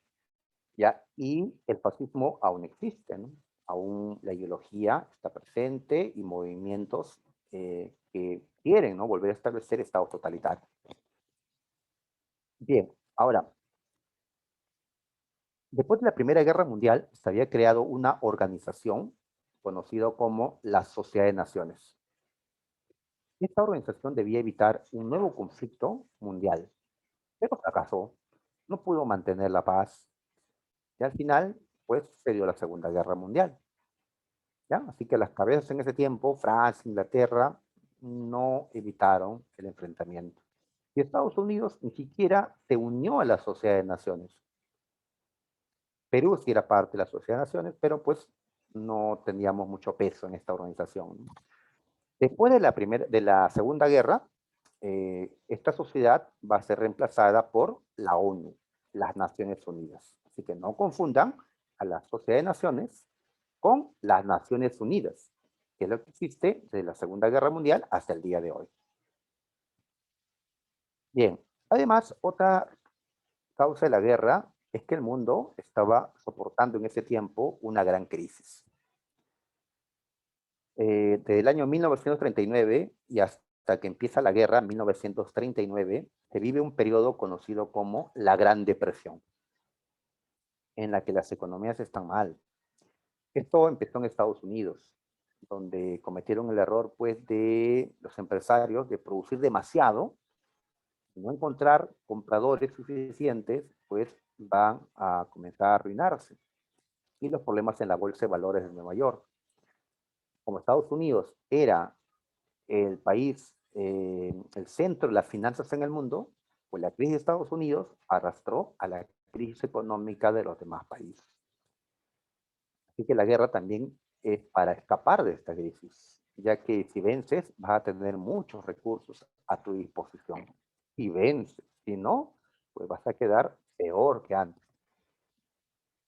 ¿ya? Y el fascismo aún existe, ¿no? Aún la ideología está presente y movimientos que quieren, ¿no? Volver a establecer estados totalitarios. Bien, ahora, después de la Primera Guerra Mundial, se había creado una organización conocida como la Sociedad de Naciones. Esta organización debía evitar un nuevo conflicto mundial, pero fracasó. No pudo mantener la paz. Y al final, pues, se dio la Segunda Guerra Mundial. ¿Ya? Así que las cabezas en ese tiempo, Francia, Inglaterra, no evitaron el enfrentamiento. Y Estados Unidos ni siquiera se unió a la Sociedad de Naciones. Perú sí era parte de la Sociedad de Naciones, pero pues no teníamos mucho peso en esta organización. Después de la Segunda Guerra, esta sociedad va a ser reemplazada por la ONU, las Naciones Unidas. Así que no confundan a la Sociedad de Naciones con las Naciones Unidas, que es lo que existe desde la Segunda Guerra Mundial hasta el día de hoy. Bien, además, otra causa de la guerra es que el mundo estaba soportando en ese tiempo una gran crisis. Desde el año 1939 y hasta que empieza la guerra, 1939, se vive un periodo conocido como la Gran Depresión, en la que las economías están mal. Esto empezó en Estados Unidos, donde cometieron el error, pues, de los empresarios de producir demasiado y no encontrar compradores suficientes, pues van a comenzar a arruinarse. Y los problemas en la bolsa de valores de Nueva York. Como Estados Unidos era el país, el centro de las finanzas en el mundo, pues la crisis de Estados Unidos arrastró a la crisis económica de los demás países. Así que la guerra también es para escapar de esta crisis, ya que si vences vas a tener muchos recursos a tu disposición. Y vences, si no, pues vas a quedar peor que antes.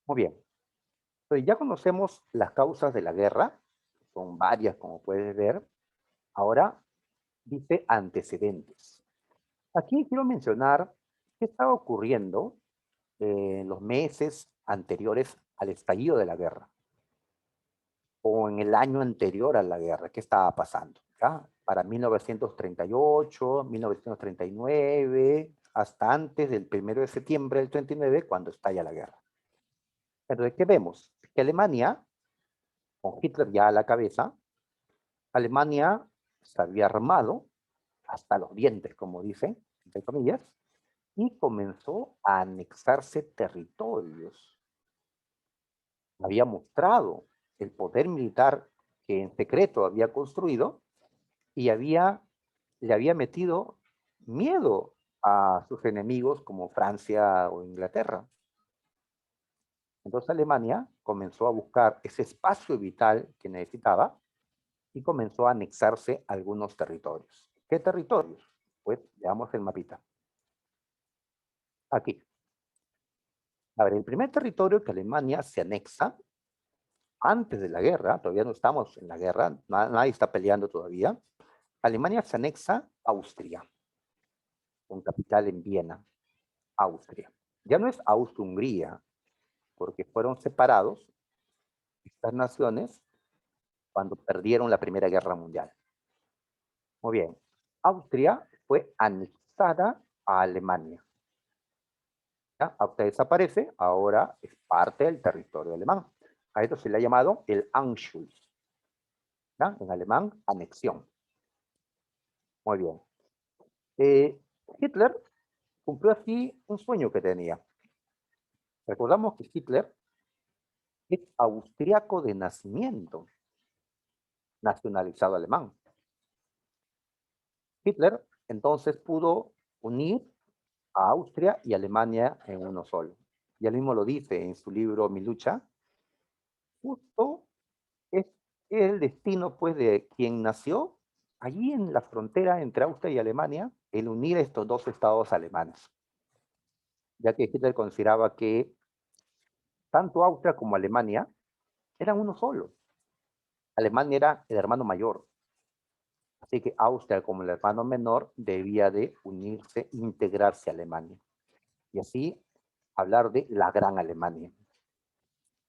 Muy bien, entonces ya conocemos las causas de la guerra, son varias como puedes ver. Ahora dice antecedentes. Aquí quiero mencionar qué estaba ocurriendo en los meses anteriores al estallido de la guerra o en el año anterior a la guerra, qué estaba pasando, ¿ya? Para 1938, 1939, hasta antes del 1 de septiembre del 39, cuando estalla la guerra. Entonces, ¿qué vemos? Que Alemania, con Hitler ya a la cabeza, Alemania se había armado hasta los dientes, como dicen, entre comillas, y comenzó a anexarse territorios. Había mostrado el poder militar que en secreto había construido y le había metido miedo a sus enemigos como Francia o Inglaterra. Entonces Alemania comenzó a buscar ese espacio vital que necesitaba y comenzó a anexarse a algunos territorios. ¿Qué territorios? Pues veamos el mapita. Aquí. A ver, el primer territorio que Alemania se anexa antes de la guerra, todavía no estamos en la guerra, nadie está peleando todavía, Alemania se anexa a Austria, con capital en Viena, Austria. Ya no es Austria-Hungría, porque fueron separados estas naciones cuando perdieron la Primera Guerra Mundial. Muy bien, Austria fue anexada a Alemania. ¿Ya? Austria desaparece, ahora es parte del territorio alemán. A esto se le ha llamado el Anschluss. ¿Ya? En alemán, anexión. Muy bien. Hitler cumplió así un sueño que tenía. Recordamos que Hitler es austriaco de nacimiento, nacionalizado alemán. Hitler entonces pudo unir a Austria y Alemania en uno solo. Y él mismo lo dice en su libro Mi lucha. Justo es El destino, pues, de quien nació allí en la frontera entre Austria y Alemania, el unir estos dos estados alemanes, ya que Hitler consideraba que tanto Austria como Alemania eran uno solo. Alemania era el hermano mayor, así que Austria como el hermano menor debía de unirse, integrarse a Alemania, y así hablar de la Gran Alemania.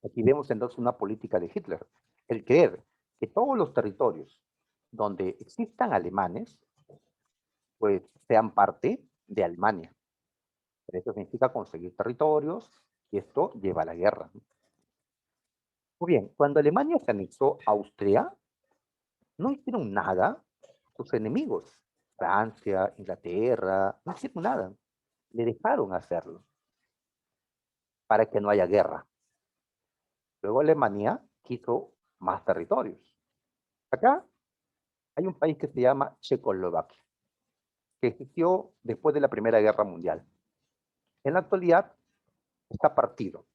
Aquí vemos entonces una política de Hitler, el creer que todos los territorios donde existan alemanes, pues sean parte de Alemania. Pero eso significa conseguir territorios y esto lleva a la guerra. Muy bien, cuando Alemania se anexó a Austria, no hicieron nada sus enemigos. Francia, Inglaterra, no hicieron nada. Le dejaron hacerlo para que no haya guerra. Luego Alemania quiso más territorios. Acá hay un país que se llama Checoslovaquia, que existió después de la Primera Guerra Mundial. En la actualidad está partido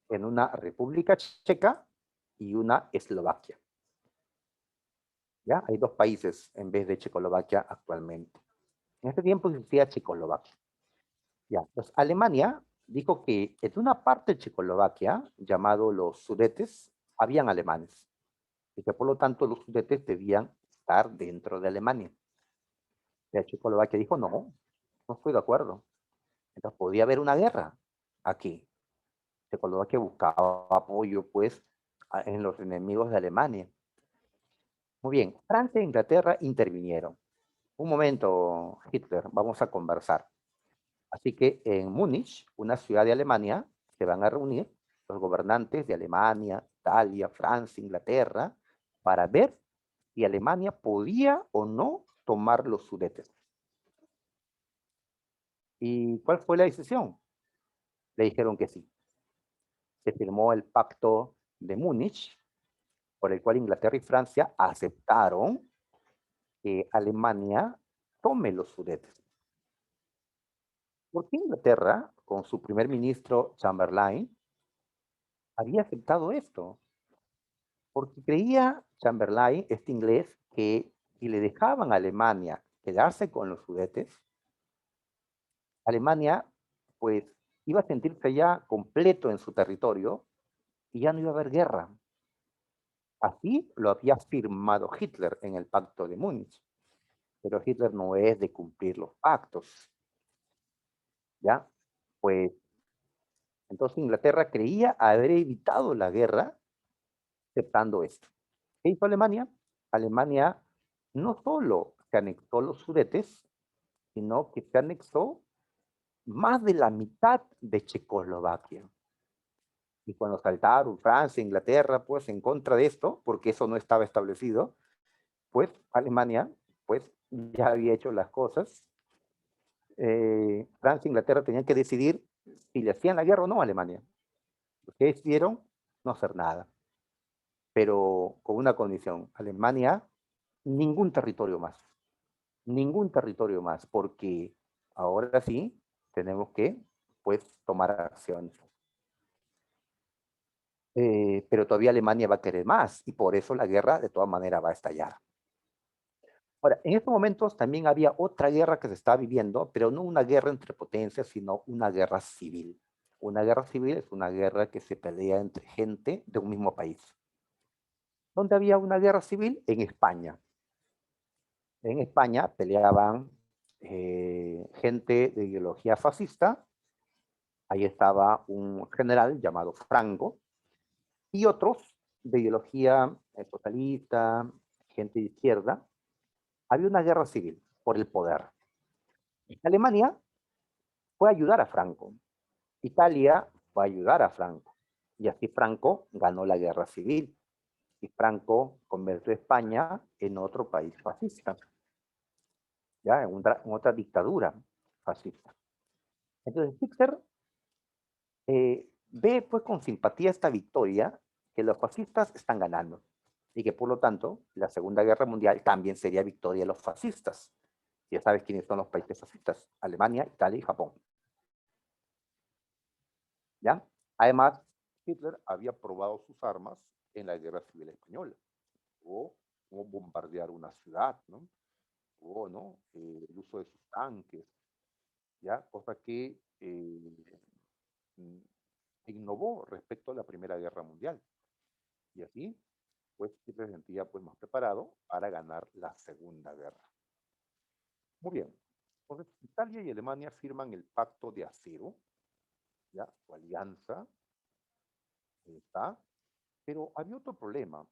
en una República Checa y una Eslovaquia. ¿Ya? Hay dos países en vez de Checoslovaquia actualmente. En este tiempo existía Checoslovaquia. Ya. Entonces, Alemania dijo que en una parte de Checoslovaquia, llamado los Sudetes, habían alemanes. Y que por lo tanto los Sudetes debían estar dentro de Alemania. Y Checoslovaquia dijo, no, no estoy de acuerdo. Entonces podía haber una guerra aquí. Checoslovaquia buscaba apoyo, pues, en los enemigos de Alemania. Muy bien, Francia e Inglaterra intervinieron. Un momento, Hitler, vamos a conversar. Así que en Múnich, una ciudad de Alemania, se van a reunir los gobernantes de Alemania, Italia, Francia, Inglaterra, para ver si Alemania podía o no tomar los Sudetes. ¿Y cuál fue la decisión? Le dijeron que sí. Se firmó el Pacto de Múnich, por el cual Inglaterra y Francia aceptaron que Alemania tome los Sudetes. ¿Por qué Inglaterra, con su primer ministro Chamberlain, había aceptado esto? Porque creía Chamberlain, este inglés, que si le dejaban a Alemania quedarse con los Sudetes, Alemania, pues, iba a sentirse ya completo en su territorio y ya no iba a haber guerra. Así lo había firmado Hitler en el Pacto de Múnich. Pero Hitler no es de cumplir los pactos, ¿ya? Pues entonces Inglaterra creía haber evitado la guerra aceptando esto. ¿Qué hizo Alemania? Alemania no solo se anexó los Sudetes, sino que se anexó más de la mitad de Checoslovaquia. Y cuando saltaron Francia, Inglaterra, pues en contra de esto, porque eso no estaba establecido, pues Alemania, pues ya había hecho las cosas. Francia e Inglaterra tenían que decidir si le hacían la guerra o no a Alemania. Los que decidieron no hacer nada, pero con una condición: Alemania, ningún territorio más, porque ahora sí tenemos que, pues, tomar acciones. Pero todavía Alemania va a querer más, y por eso la guerra de todas maneras va a estallar. Ahora, en estos momentos también había otra guerra que se estaba viviendo, pero no una guerra entre potencias, sino una guerra civil. Una guerra civil es una guerra que se pelea entre gente de un mismo país. ¿Dónde había una guerra civil? En España. En España peleaban gente de ideología fascista. Ahí estaba un general llamado Franco y otros de ideología socialista, gente de izquierda. Había una guerra civil por el poder. Alemania fue a ayudar a Franco. Italia fue a ayudar a Franco. Y así Franco ganó la guerra civil. Y Franco convirtió a España en otro país fascista, ya en otra dictadura fascista. Entonces Hitler ve pues con simpatía esta victoria, que los fascistas están ganando y que por lo tanto la Segunda Guerra Mundial también sería victoria de los fascistas. Ya sabes quiénes son los países fascistas: Alemania, Italia y Japón. ¿Ya? Además, Hitler había probado sus armas en la Guerra Civil Española. o cómo bombardear una ciudad, ¿no? O, ¿no? El uso de sus tanques, ¿ya? Cosa que mm, innovó respecto a la Primera Guerra Mundial. Y así, pues, se sentía pues, más preparado para ganar la Segunda Guerra. Muy bien. Entonces, Italia y Alemania firman el Pacto de Acero, ¿ya? Su alianza, ahí está. Pero había otro problema.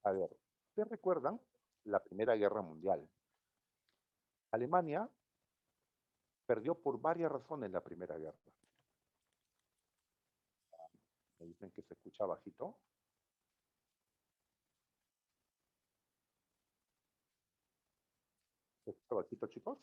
A ver, ¿ustedes recuerdan la Primera Guerra Mundial? Alemania perdió por varias razones la Primera Guerra. Me dicen que se escucha bajito. ¿Se escucha bajito, chicos?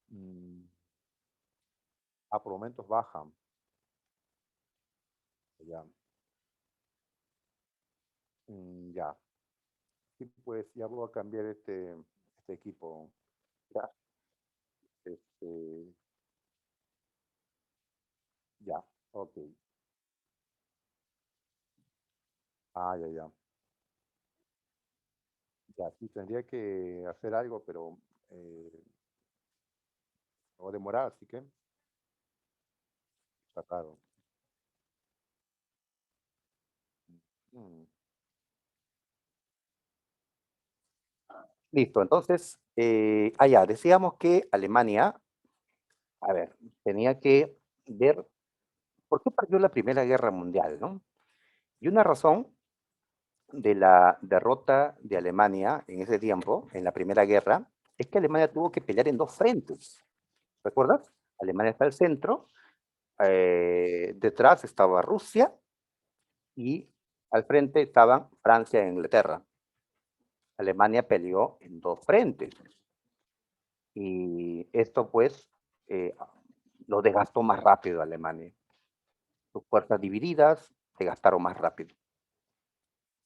Mm, por momentos bajan. Ya. Ya. Sí, pues ya voy a cambiar este equipo. Ya. Este, ya. Ok. Ya, ya. Ya, sí, tendría que hacer algo, pero me va a demorar, así que está claro. Mm. Listo, entonces, ya, decíamos que Alemania, a ver, tenía que ver por qué perdió la Primera Guerra Mundial, ¿no? Y una razón de la derrota de Alemania en ese tiempo, en la Primera Guerra, es que Alemania tuvo que pelear en dos frentes. ¿Recuerdas? Alemania está al centro, detrás estaba Rusia y al frente estaban Francia e Inglaterra. Alemania peleó en dos frentes y esto pues eh, lo desgastó más rápido a Alemania. Sus fuerzas divididas se gastaron más rápido.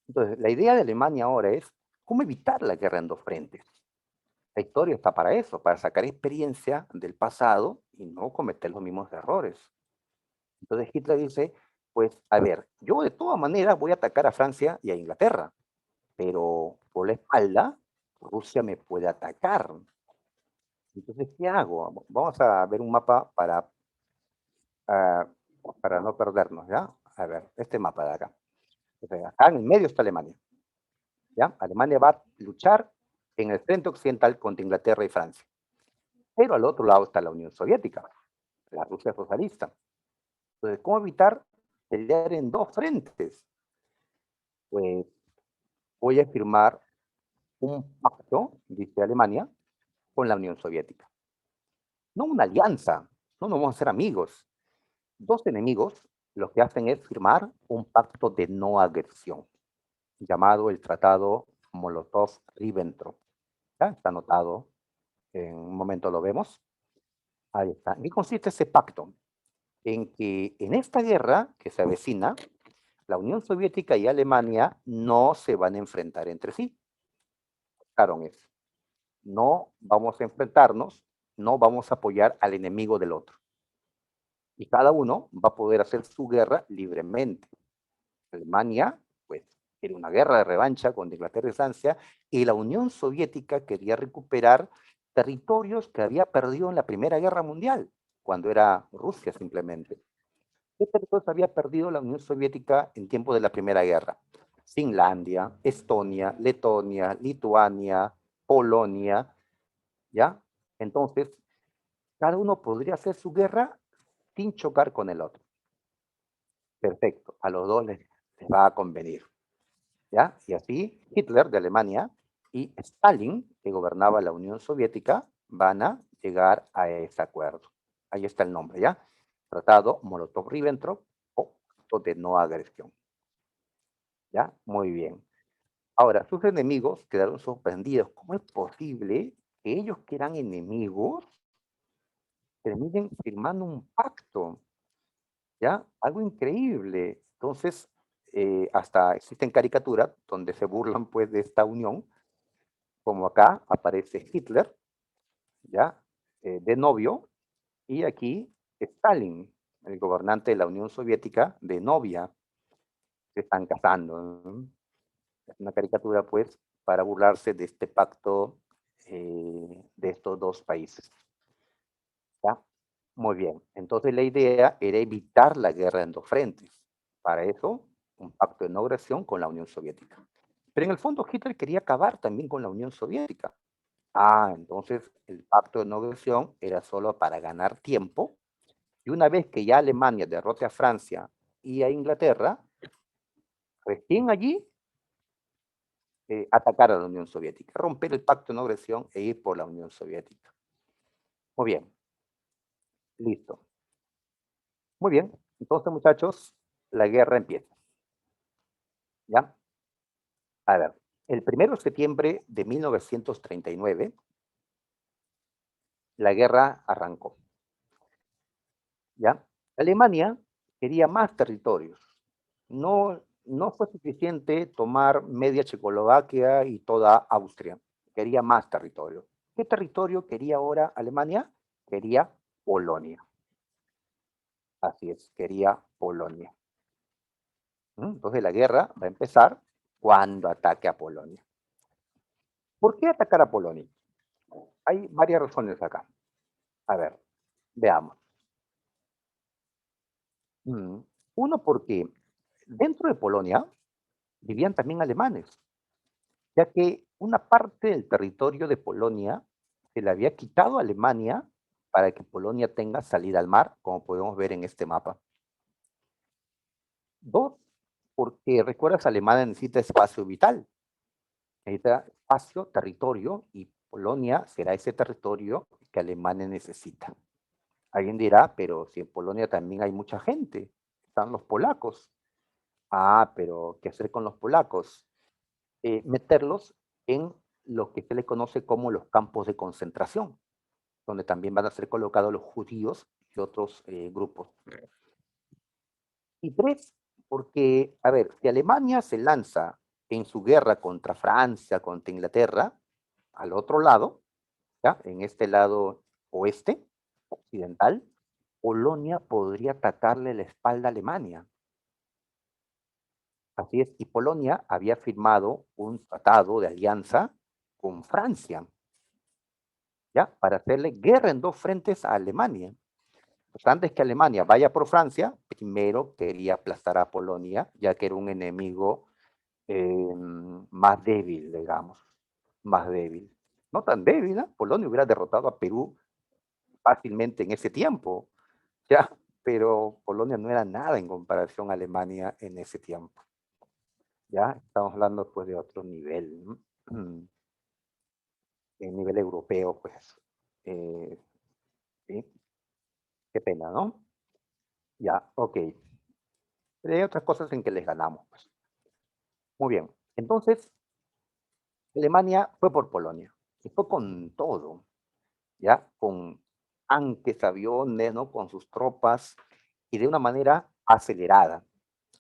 Entonces, la idea de Alemania ahora es cómo evitar la guerra en dos frentes. La historia está para eso, para sacar experiencia del pasado y no cometer los mismos errores. Entonces Hitler dice, pues, a ver, yo de todas maneras voy a atacar a Francia y a Inglaterra, pero por la espalda Rusia me puede atacar. Entonces, ¿qué hago? Vamos a ver un mapa ah, para no perdernos, ¿ya? A ver, este mapa de acá. Entonces, acá en el medio está Alemania, ¿ya? Alemania va a luchar en el frente occidental contra Inglaterra y Francia. Pero al otro lado está la Unión Soviética, la Rusia socialista. Entonces, ¿cómo evitar pelear en dos frentes? Pues voy a firmar un pacto, dice Alemania, con la Unión Soviética. No una alianza, no nos vamos a ser amigos. Dos enemigos lo que hacen es firmar un pacto de no agresión, llamado el Tratado Molotov-Ribbentrop. ¿Ya? Está anotado, en un momento lo vemos. Ahí está. ¿En qué consiste ese pacto? En que en esta guerra que se avecina, la Unión Soviética y Alemania no se van a enfrentar entre sí. Claro, eso. No vamos a enfrentarnos, no vamos a apoyar al enemigo del otro. Y cada uno va a poder hacer su guerra libremente. Alemania, pues, era una guerra de revancha contra Inglaterra y Francia, y la Unión Soviética quería recuperar territorios que había perdido en la Primera Guerra Mundial, cuando era Rusia simplemente. ¿Qué territorios había perdido la Unión Soviética en tiempo de la Primera Guerra? Finlandia, Estonia, Letonia, Lituania, Polonia, ¿ya? Entonces, cada uno podría hacer su guerra sin chocar con el otro. Perfecto, a los dos les va a convenir, ¿ya? Y así Hitler de Alemania y Stalin, que gobernaba la Unión Soviética, van a llegar a ese acuerdo. Ahí está el nombre, ¿ya? Tratado Molotov-Ribbentrop o Pacto de no agresión. ¿Ya? Muy bien. Ahora, sus enemigos quedaron sorprendidos. ¿Cómo es posible que ellos que eran enemigos terminen firmando un pacto? ¿Ya? Algo increíble. Entonces, hasta existen caricaturas donde se burlan pues de esta unión, como acá aparece Hitler, ¿ya? De novio, y aquí Stalin, el gobernante de la Unión Soviética, de novia, se están casando, ¿no? Es una caricatura, pues, para burlarse de este pacto de estos dos países. ¿Ya? Muy bien. Entonces la idea era evitar la guerra en dos frentes. Para eso, un pacto de no agresión con la Unión Soviética. Pero en el fondo Hitler quería acabar también con la Unión Soviética. Entonces el pacto de no agresión era solo para ganar tiempo. Y una vez que ya Alemania derrote a Francia y a Inglaterra, recién allí atacar a la Unión Soviética, romper el pacto de no agresión e ir por la Unión Soviética. Muy bien, listo. Muy bien, entonces muchachos, la guerra empieza. ¿Ya? A ver, el 1 de septiembre de 1939, la guerra arrancó. ¿Ya? Alemania quería más territorios. No fue suficiente tomar media Checoslovaquia y toda Austria. Quería más territorio. ¿Qué territorio quería ahora Alemania? Quería Polonia. Así es, quería Polonia. Entonces la guerra va a empezar cuando ataque a Polonia. ¿Por qué atacar a Polonia? Hay varias razones acá. A ver, veamos. Uno, porque dentro de Polonia vivían también alemanes, ya que una parte del territorio de Polonia se le había quitado a Alemania para que Polonia tenga salida al mar, como podemos ver en este mapa. Dos, porque recuerdas, Alemania necesita espacio vital, necesita espacio, territorio, y Polonia será ese territorio que Alemania necesita. Alguien dirá, pero si en Polonia también hay mucha gente, están los polacos. Pero ¿qué hacer con los polacos? Meterlos en lo que se le conoce como los campos de concentración, donde también van a ser colocados los judíos y otros grupos. Y tres, porque, a ver, si Alemania se lanza en su guerra contra Francia, contra Inglaterra, al otro lado, ¿ya? En este lado oeste, occidental, Polonia podría atacarle la espalda a Alemania. Así es, y Polonia había firmado un tratado de alianza con Francia, ¿ya? Para hacerle guerra en dos frentes a Alemania. Pues antes que Alemania vaya por Francia, primero quería aplastar a Polonia, ya que era un enemigo más débil, digamos, más débil. No tan débil, ¿eh? Polonia hubiera derrotado a Perú fácilmente en ese tiempo, ¿ya? Pero Polonia no era nada en comparación a Alemania en ese tiempo. Ya estamos hablando pues de otro nivel, ¿no? El nivel europeo, pues. ¿Sí? Qué pena, ¿no? Ya, ok. Pero hay otras cosas en que les ganamos, pues. Muy bien. Entonces, Alemania fue por Polonia. Y fue con todo, ¿ya? Con tanques, aviones, ¿no? Con sus tropas y de una manera acelerada.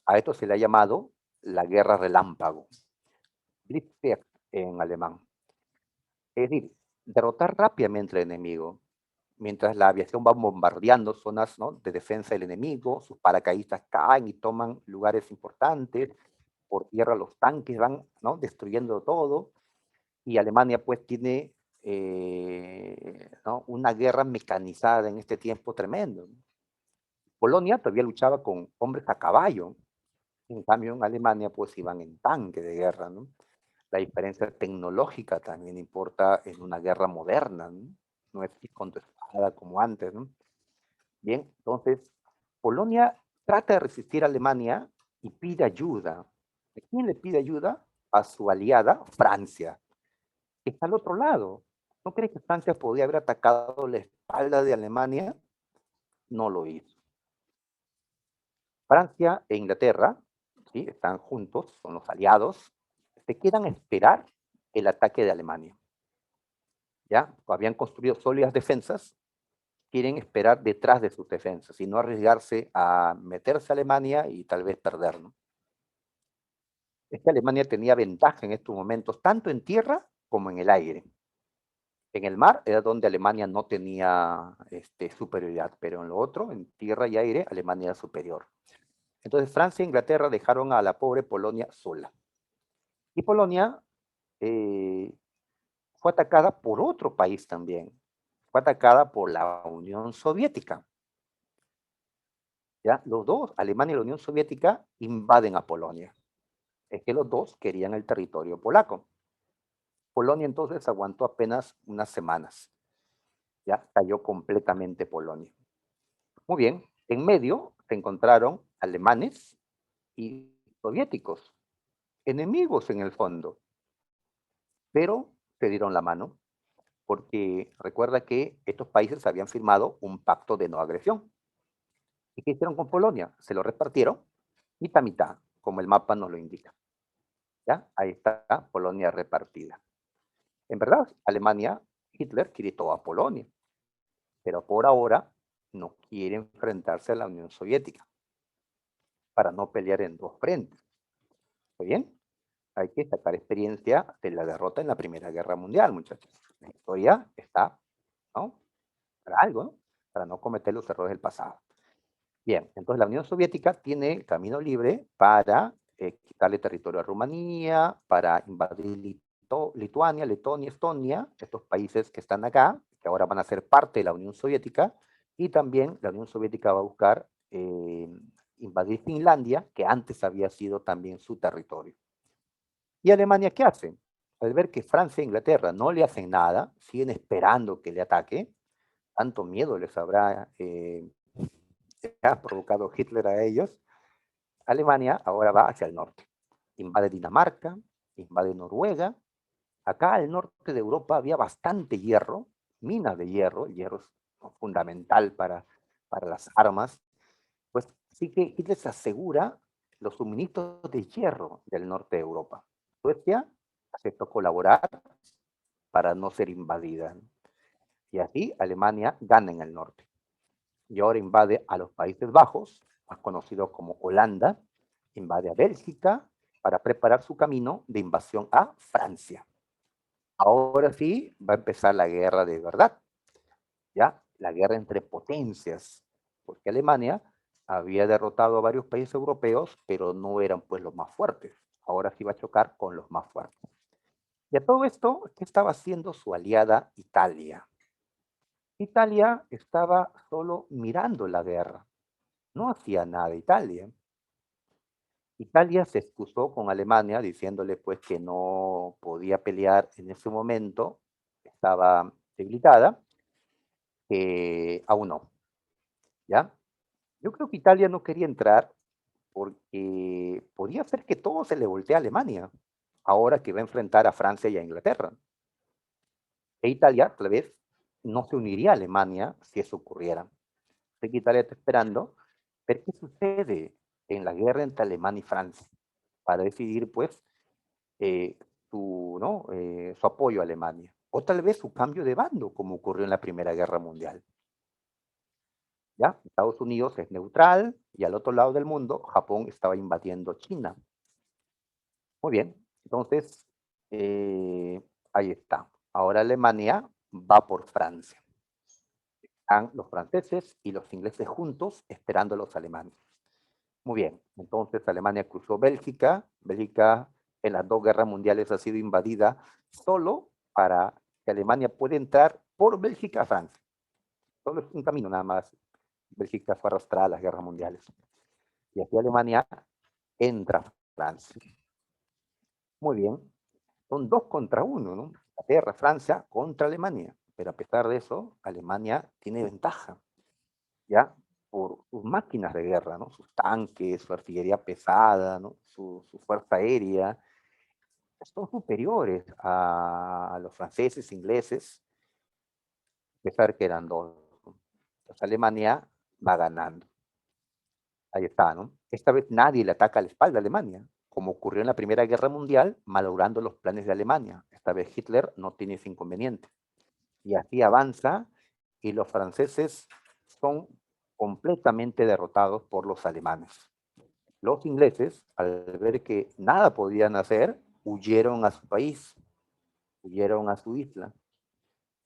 A esto se le ha llamado la guerra relámpago. Blitzkrieg en alemán. Es decir, derrotar rápidamente al enemigo, mientras la aviación va bombardeando zonas, ¿no? de defensa del enemigo, sus paracaidistas caen y toman lugares importantes, por tierra los tanques van, ¿no? destruyendo todo, y Alemania pues tiene ¿no? una guerra mecanizada en este tiempo tremendo. Polonia todavía luchaba con hombres a caballo, en cambio en Alemania pues iban en tanque de guerra, ¿no? La diferencia tecnológica también importa en una guerra moderna, ¿no? No es con tu espada como antes, ¿no? Bien, entonces, Polonia trata de resistir a Alemania y pide ayuda. ¿A quién le pide ayuda? A su aliada, Francia, que está al otro lado. ¿No crees que Francia podía haber atacado la espalda de Alemania? No lo hizo. Francia e Inglaterra, ¿sí? Están juntos, son los aliados, se quedan a esperar el ataque de Alemania. ¿Ya? Habían construido sólidas defensas, quieren esperar detrás de sus defensas y no arriesgarse a meterse a Alemania y tal vez perder, ¿no? es que Alemania tenía ventaja en estos momentos, tanto en tierra como en el aire. En el mar era donde Alemania no tenía superioridad, pero en lo otro, en tierra y aire, Alemania era superior. Entonces Francia e Inglaterra dejaron a la pobre Polonia sola. Y Polonia fue atacada por otro país también. Fue atacada por la Unión Soviética. ¿Ya? Los dos, Alemania y la Unión Soviética, invaden a Polonia. Es que los dos querían el territorio polaco. Polonia entonces aguantó apenas unas semanas. Ya cayó completamente Polonia. Muy bien, en medio se encontraron alemanes y soviéticos, enemigos en el fondo, pero se dieron la mano porque recuerda que estos países habían firmado un pacto de no agresión. ¿Y qué hicieron con Polonia? Se lo repartieron mitad a mitad, como el mapa nos lo indica. ¿Ya? Ahí está Polonia repartida. En verdad, Alemania, Hitler quiere toda Polonia, pero por ahora no quiere enfrentarse a la Unión Soviética para no pelear en dos frentes. ¿Está bien? Hay que sacar experiencia de la derrota en la Primera Guerra Mundial, muchachos. La historia está, ¿no? Para algo, ¿no? Para no cometer los errores del pasado. Bien, entonces la Unión Soviética tiene camino libre para quitarle territorio a Rumanía, para invadir Lituania, Letonia, Estonia, estos países que están acá, que ahora van a ser parte de la Unión Soviética, y también la Unión Soviética va a buscar invadir Finlandia, que antes había sido también su territorio. ¿Y Alemania qué hace? Al ver que Francia e Inglaterra no le hacen nada, siguen esperando que le ataque, tanto miedo les habrá ha provocado Hitler a ellos, Alemania ahora va hacia el norte. Invade Dinamarca, invade Noruega. Acá al norte de Europa había bastante hierro, minas de hierro, el hierro es fundamental para las armas. Pues sí que Hitler se asegura los suministros de hierro del norte de Europa. Suecia aceptó colaborar para no ser invadida. Y así Alemania gana en el norte. Y ahora invade a los Países Bajos, más conocido como Holanda, invade a Bélgica para preparar su camino de invasión a Francia. Ahora sí va a empezar la guerra de verdad, ¿ya? La guerra entre potencias, porque Alemania había derrotado a varios países europeos, pero no eran pues los más fuertes. Ahora sí va a chocar con los más fuertes. Y a todo esto, ¿qué estaba haciendo su aliada Italia? Italia estaba solo mirando la guerra, no hacía nada Italia. Italia se excusó con Alemania diciéndole pues que no podía pelear en ese momento, estaba debilitada, que aún no, ¿ya? Yo creo que Italia no quería entrar porque podía ser que todo se le voltee a Alemania, ahora que va a enfrentar a Francia y a Inglaterra. E Italia, tal vez, no se uniría a Alemania si eso ocurriera. Así que Italia está esperando ver qué sucede en la guerra entre Alemania y Francia, para decidir, pues, eh, su apoyo a Alemania. O tal vez su cambio de bando, como ocurrió en la Primera Guerra Mundial. ¿Ya? Estados Unidos es neutral y al otro lado del mundo, Japón estaba invadiendo China. Muy bien, entonces, ahí está. Ahora Alemania va por Francia. Están los franceses y los ingleses juntos esperando a los alemanes. Muy bien, entonces Alemania cruzó Bélgica. Bélgica en las dos guerras mundiales ha sido invadida solo para que Alemania pueda entrar por Bélgica a Francia. Solo es un camino nada más. Bélgica fue arrastrada a las guerras mundiales. Y así Alemania entra a Francia. Muy bien, son 2 contra 1, ¿no? Inglaterra, Francia contra Alemania. Pero a pesar de eso, Alemania tiene ventaja, ¿ya? Por sus máquinas de guerra, ¿no? Sus tanques, su artillería pesada, ¿no? Su fuerza aérea, son superiores a los franceses, ingleses, a pesar que eran dos. Entonces Alemania va ganando. Ahí está, ¿no? Esta vez nadie le ataca a la espalda a Alemania, como ocurrió en la Primera Guerra Mundial, malogrando los planes de Alemania. Esta vez Hitler no tiene ese inconveniente. Y así avanza y los franceses son completamente derrotados por los alemanes. Los ingleses, al ver que nada podían hacer, huyeron a su país, huyeron a su isla.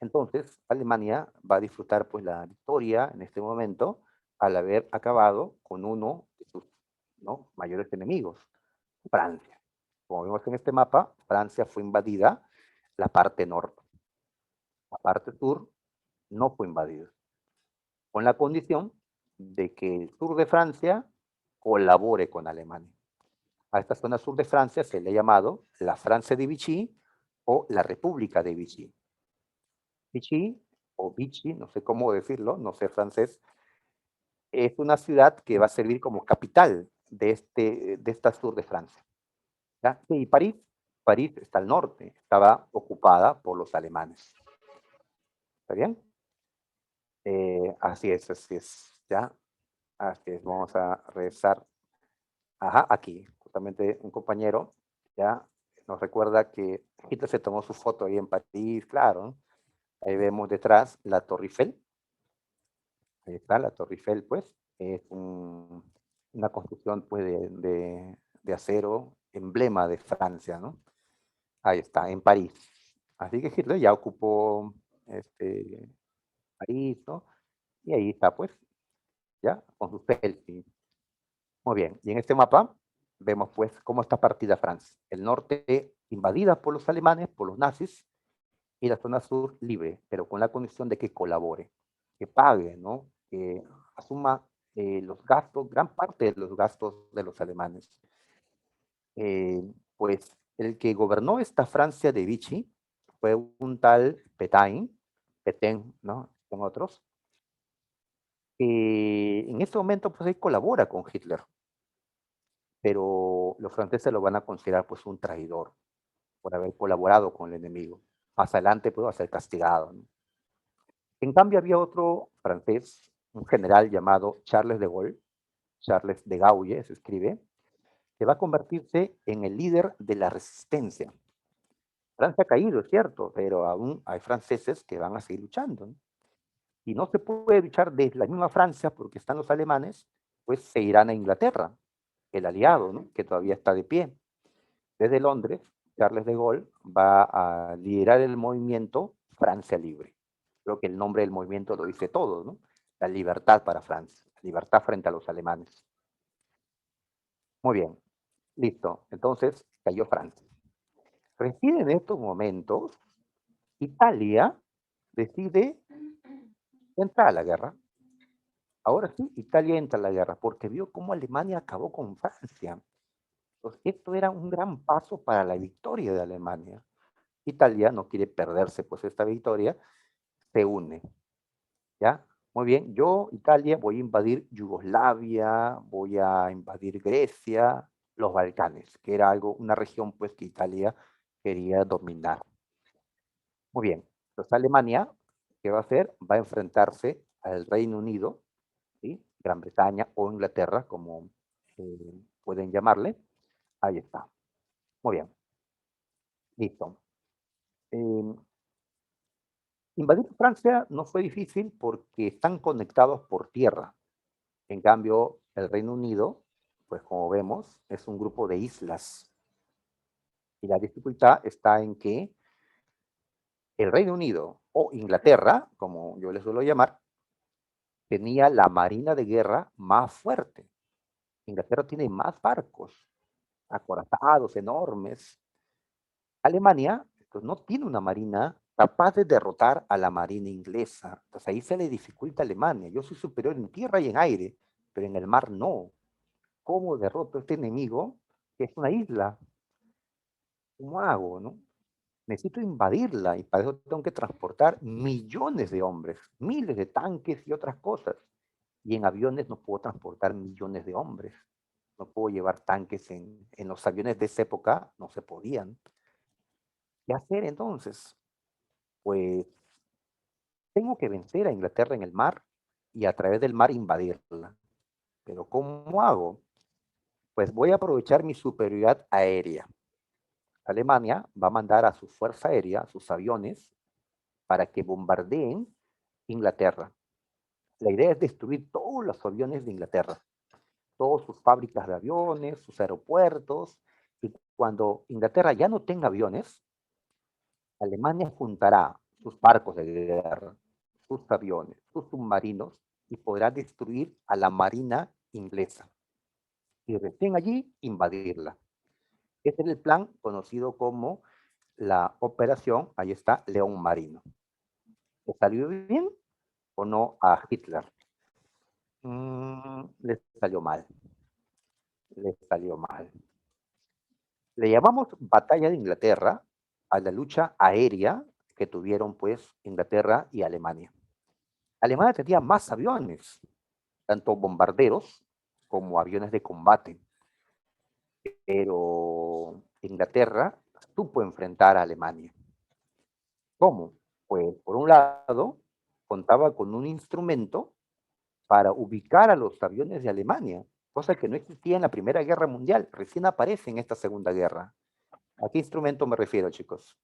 Entonces, Alemania va a disfrutar pues la victoria en este momento al haber acabado con uno de sus, ¿no?, mayores enemigos, Francia. Como vemos en este mapa, Francia fue invadida la parte norte. La parte sur no fue invadida, con la condición de que el sur de Francia colabore con Alemania. A esta zona sur de Francia se le ha llamado la Francia de Vichy o la República de Vichy. Vichy o Vichy, no sé cómo decirlo, no sé francés, es una ciudad que va a servir como capital de esta sur de Francia. ¿Ya? Y París está al norte, estaba ocupada por los alemanes. ¿Está bien? Así es, ¿ya? Así es, vamos a regresar. Ajá, aquí, justamente un compañero, ¿ya? Nos recuerda que Hitler se tomó su foto ahí en París, claro, ¿no? Ahí vemos detrás la Torre Eiffel. Ahí está, la Torre Eiffel, pues, es una construcción pues, de acero, emblema de Francia, ¿no? Ahí está, en París. Así que Hitler ya ocupó París, ¿no? Y ahí está, pues, ya, con su selfie. Muy bien, y en este mapa vemos, pues, cómo está partida Francia. El norte invadida por los alemanes, por los nazis, y la zona sur libre, pero con la condición de que colabore, que pague, ¿no? Que asuma los gastos, gran parte de los gastos de los alemanes. Pues el que gobernó esta Francia de Vichy fue un tal Pétain, ¿no? Con otros. En este momento, pues, él colabora con Hitler, pero los franceses lo van a considerar, pues, un traidor por haber colaborado con el enemigo. Más adelante, pues, va a ser castigado, ¿no? En cambio, había otro francés, un general llamado Charles de Gaulle, Charles de Gaulle se escribe, que va a convertirse en el líder de la resistencia. Francia ha caído, es cierto, pero aún hay franceses que van a seguir luchando, ¿no? Y no se puede luchar desde la misma Francia porque están los alemanes, pues se irán a Inglaterra, el aliado, ¿no?, que todavía está de pie. Desde Londres, Charles de Gaulle va a liderar el movimiento Francia Libre. Creo que el nombre del movimiento lo dice todo, ¿no? La libertad para Francia, libertad frente a los alemanes. Muy bien, listo. Entonces cayó Francia. Recién en estos momentos, Italia decide entrar a la guerra. Ahora sí, Italia entra a la guerra porque vio cómo Alemania acabó con Francia. Pues esto era un gran paso para la victoria de Alemania. Italia no quiere perderse pues esta victoria, se une, ¿ya? Muy bien, yo, Italia, voy a invadir Yugoslavia, voy a invadir Grecia, los Balcanes, que era algo, una región pues que Italia quería dominar. Muy bien, entonces Alemania, ¿qué va a hacer? Va a enfrentarse al Reino Unido, ¿sí?, Gran Bretaña o Inglaterra, como pueden llamarle. Ahí está. Muy bien, listo. Eh, Invadir Francia no fue difícil porque están conectados por tierra. En cambio, el Reino Unido, pues como vemos, es un grupo de islas. Y la dificultad está en que el Reino Unido o Inglaterra, como yo les suelo llamar, tenía la marina de guerra más fuerte. Inglaterra tiene más barcos, acorazados, enormes. Alemania, pues, no tiene una marina capaz de derrotar a la marina inglesa. Entonces ahí se le dificulta a Alemania. Yo soy superior en tierra y en aire, pero en el mar no. ¿Cómo derroto a este enemigo que es una isla? ¿Cómo hago, no? Necesito invadirla y para eso tengo que transportar millones de hombres, miles de tanques y otras cosas. Y en aviones no puedo transportar millones de hombres. No puedo llevar tanques en los aviones de esa época, no se podían. ¿Qué hacer entonces? Pues tengo que vencer a Inglaterra en el mar y a través del mar invadirla. Pero ¿cómo hago? Pues voy a aprovechar mi superioridad aérea. Alemania va a mandar a su fuerza aérea, a sus aviones, para que bombardeen Inglaterra. La idea es destruir todos los aviones de Inglaterra. todas sus fábricas de aviones, sus aeropuertos, y cuando Inglaterra ya no tenga aviones, Alemania juntará sus barcos de guerra, sus aviones, sus submarinos y podrá destruir a la marina inglesa y recién allí invadirla. Ese es el plan conocido como la operación, ahí está, León Marino. ¿Le salió bien o no a Hitler? Le salió mal, le salió mal. Le llamamos Batalla de Inglaterra a la lucha aérea que tuvieron pues Inglaterra y Alemania. Alemania tenía más aviones, tanto bombarderos como aviones de combate, pero Inglaterra supo enfrentar a Alemania. ¿Cómo? Pues por un lado contaba con un instrumento para ubicar a los aviones de Alemania, cosa que no existía en la Primera Guerra Mundial, recién aparece en esta Segunda Guerra. ¿A qué instrumento me refiero, chicos?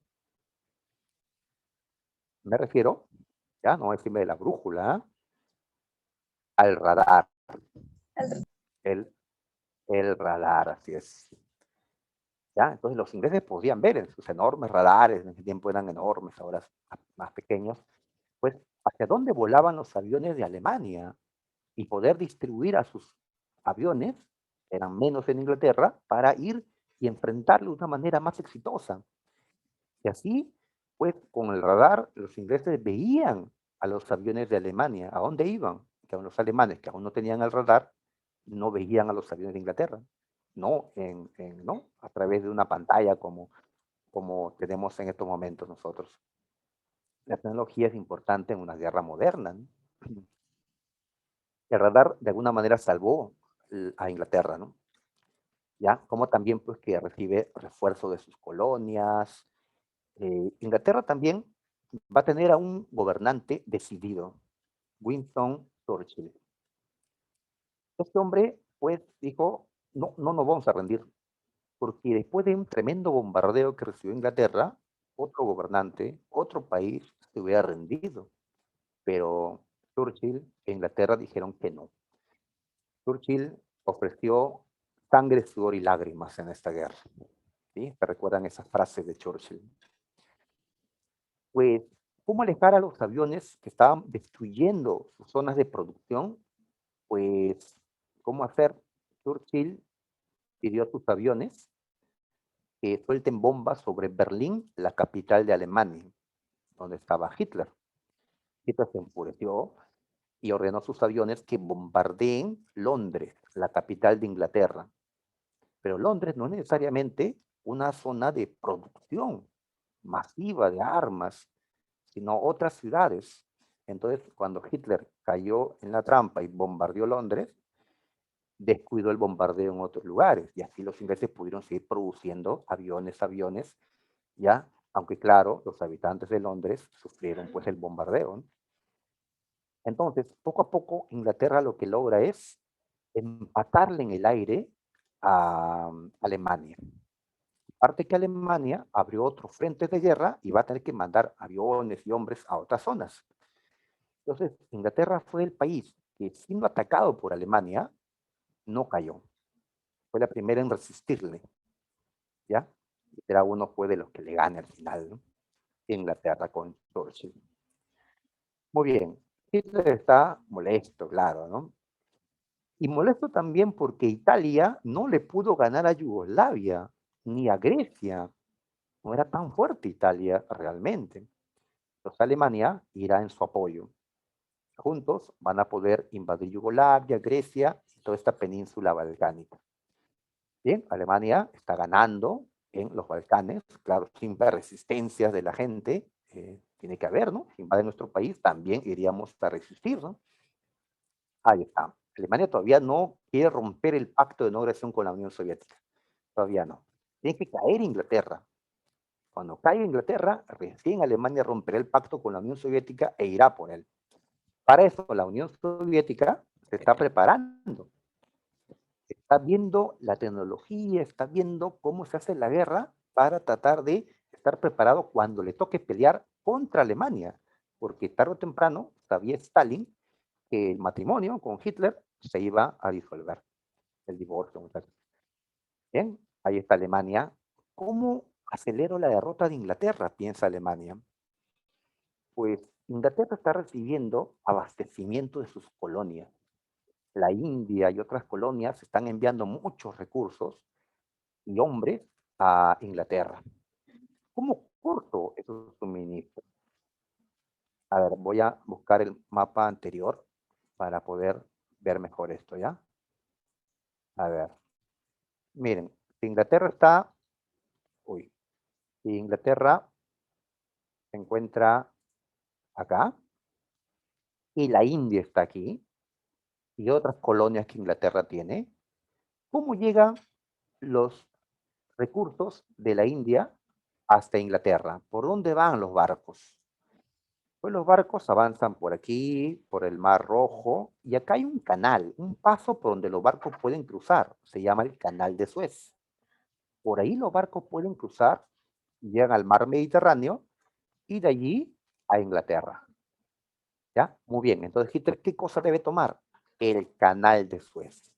Me refiero, ya no encima de la brújula, al radar. El, el radar, así es. ¿Ya? Entonces los ingleses podían ver en sus enormes radares, en ese tiempo eran enormes, ahora más pequeños, pues hacia dónde volaban los aviones de Alemania y poder distribuir a sus aviones, eran menos en Inglaterra, para ir y enfrentarlo de una manera más exitosa. Y así, pues con el radar, los ingleses veían a los aviones de Alemania, a dónde iban, que los alemanes que aún no tenían el radar, no veían a los aviones de Inglaterra, no, ¿no? A través de una pantalla como tenemos en estos momentos nosotros. La tecnología es importante en una guerra moderna, ¿no? El radar de alguna manera salvó a Inglaterra, ¿no? ¿Ya? Como también pues que recibe refuerzo de sus colonias. Inglaterra también va a tener a un gobernante decidido, Winston Churchill. Este hombre pues dijo, no, no nos vamos a rendir, porque después de un tremendo bombardeo que recibió Inglaterra, otro gobernante, otro país se hubiera rendido, pero Churchill e Inglaterra dijeron que no. Churchill ofreció sangre, sudor y lágrimas en esta guerra. ¿Sí? ¿Te recuerdan esas frases de Churchill? Pues, ¿cómo alejar a los aviones que estaban destruyendo sus zonas de producción? Pues, ¿cómo hacer? Churchill pidió a sus aviones que suelten bombas sobre Berlín, la capital de Alemania, donde estaba Hitler. Hitler se enfureció y ordenó a sus aviones que bombardeen Londres, la capital de Inglaterra. Pero Londres no es necesariamente una zona de producción masiva de armas, sino otras ciudades. Entonces, cuando Hitler cayó en la trampa y bombardeó Londres, descuidó el bombardeo en otros lugares, y así los ingleses pudieron seguir produciendo aviones, ya, aunque claro, los habitantes de Londres sufrieron pues el bombardeo, ¿no? Entonces, poco a poco, Inglaterra lo que logra es empatarle en el aire a Alemania. Aparte que Alemania abrió otro frente de guerra y va a tener que mandar aviones y hombres a otras zonas. Entonces, Inglaterra fue el país que, siendo atacado por Alemania, no cayó. Fue la primera en resistirle, ¿ya? Y era uno fue de los que le gane al final, ¿no? Inglaterra con Churchill. Muy bien. Hitler está molesto, claro, ¿no? Y molesto también porque Italia no le pudo ganar a Yugoslavia, ni a Grecia. No era tan fuerte Italia realmente. Entonces Alemania irá en su apoyo. Juntos van a poder invadir Yugoslavia, Grecia y toda esta península balcánica. Bien, Alemania está ganando en los Balcanes, claro, sin ver resistencias de la gente, tiene que haber, ¿no? Si invade nuestro país, también iríamos a resistir, ¿no? Ahí está. Alemania todavía no quiere romper el pacto de no agresión con la Unión Soviética. Todavía no. Tiene que caer Inglaterra. Cuando caiga Inglaterra, recién Alemania romperá el pacto con la Unión Soviética e irá por él. Para eso, la Unión Soviética se está preparando. Está viendo la tecnología, está viendo cómo se hace la guerra para tratar de estar preparado cuando le toque pelear contra Alemania. Porque tarde o temprano sabía Stalin que el matrimonio con Hitler se iba a disolver. el divorcio, muchachos. Bien, ahí está Alemania. ¿Cómo acelero la derrota de Inglaterra? Piensa Alemania. Pues Inglaterra está recibiendo abastecimiento de sus colonias. La India y otras colonias están enviando muchos recursos y hombres a Inglaterra. ¿Cómo corto esos suministros? A ver, voy a buscar el mapa anterior para poder ver mejor esto, ¿ya? A ver, miren, si Inglaterra está, uy, si Inglaterra se encuentra acá y la India está aquí y otras colonias que Inglaterra tiene, ¿cómo llegan los recursos de la India hasta Inglaterra? ¿Por dónde van los barcos? Pues los barcos avanzan por aquí, por el Mar Rojo, y acá hay un canal, un paso por donde los barcos pueden cruzar. Se llama el Canal de Suez. Por ahí los barcos pueden cruzar, llegan al Mar Mediterráneo y de allí a Inglaterra. ¿Ya? Muy bien. Entonces, Hitler, ¿qué cosa debe tomar? El Canal de Suez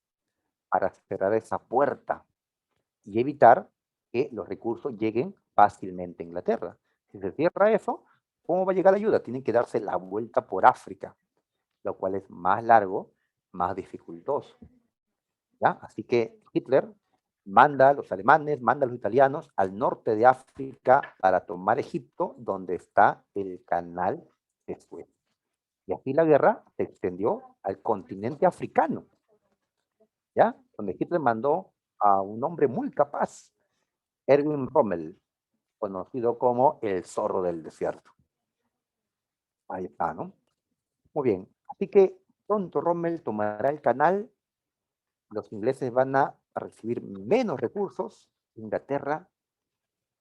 para cerrar esa puerta y evitar que los recursos lleguen fácilmente a Inglaterra. Si se cierra eso, ¿cómo va a llegar la ayuda? Tienen que darse la vuelta por África, lo cual es más largo, más dificultoso. ¿Ya? Así que Hitler manda a los alemanes, manda a los italianos al norte de África para tomar Egipto, donde está el canal de Suez. Y así la guerra se extendió al continente africano, ¿ya? Donde Hitler mandó a un hombre muy capaz, Erwin Rommel, conocido como el zorro del desierto. Ahí está, ¿no? Muy bien. Así que pronto Rommel tomará el canal, los ingleses van a recibir menos recursos, Inglaterra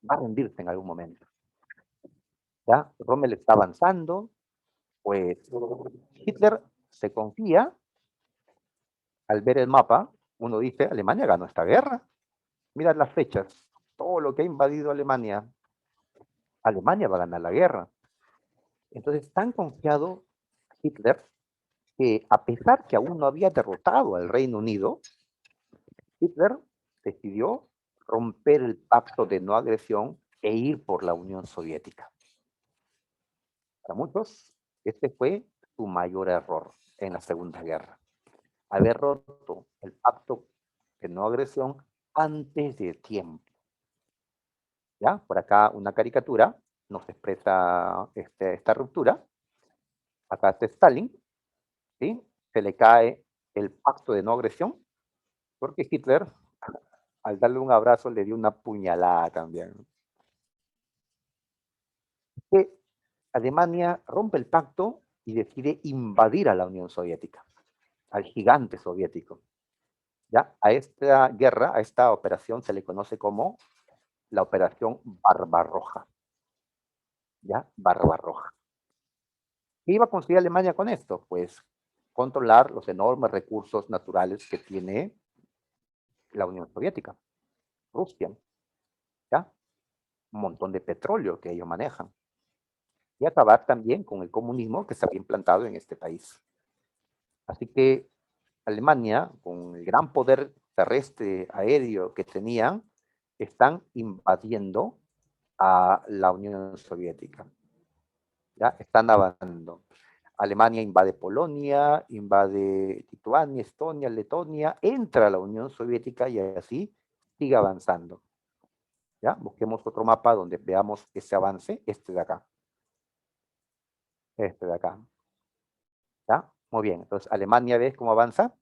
va a rendirse en algún momento. ¿Ya? Rommel está avanzando, pues Hitler se confía al ver el mapa, uno dice, Alemania ganó esta guerra. Mira las fechas, todo lo que ha invadido Alemania, Alemania va a ganar la guerra. Entonces, tan confiado Hitler que a pesar que aún no había derrotado al Reino Unido, Hitler decidió romper el pacto de no agresión e ir por la Unión Soviética. Para muchos, este fue su mayor error en la Segunda Guerra. Haber roto el pacto de no agresión antes de tiempo. ¿Ya? Por acá una caricatura nos expresa esta ruptura. Acá está Stalin, ¿sí? Se le cae el pacto de no agresión porque Hitler, al darle un abrazo, le dio una puñalada también. Que Alemania rompe el pacto y decide invadir a la Unión Soviética, al gigante soviético. ¿Ya? A esta guerra, a esta operación se le conoce como la Operación Barbarroja. ¿Ya? Barbarroja. ¿Qué iba a conseguir Alemania con esto? Pues controlar los enormes recursos naturales que tiene la Unión Soviética, Rusia, ¿ya? Un montón de petróleo que ellos manejan. Y acabar también con el comunismo que se había implantado en este país. Así que Alemania, con el gran poder terrestre aéreo que tenían, están invadiendo a la Unión Soviética. ¿Ya? Están avanzando. Alemania invade Polonia, invade Lituania, Estonia, Letonia, entra a la Unión Soviética y así sigue avanzando. ¿Ya? Busquemos otro mapa donde veamos ese avance, este de acá. Este de acá. ¿Ya? Muy bien, entonces Alemania, ¿ves cómo avanza?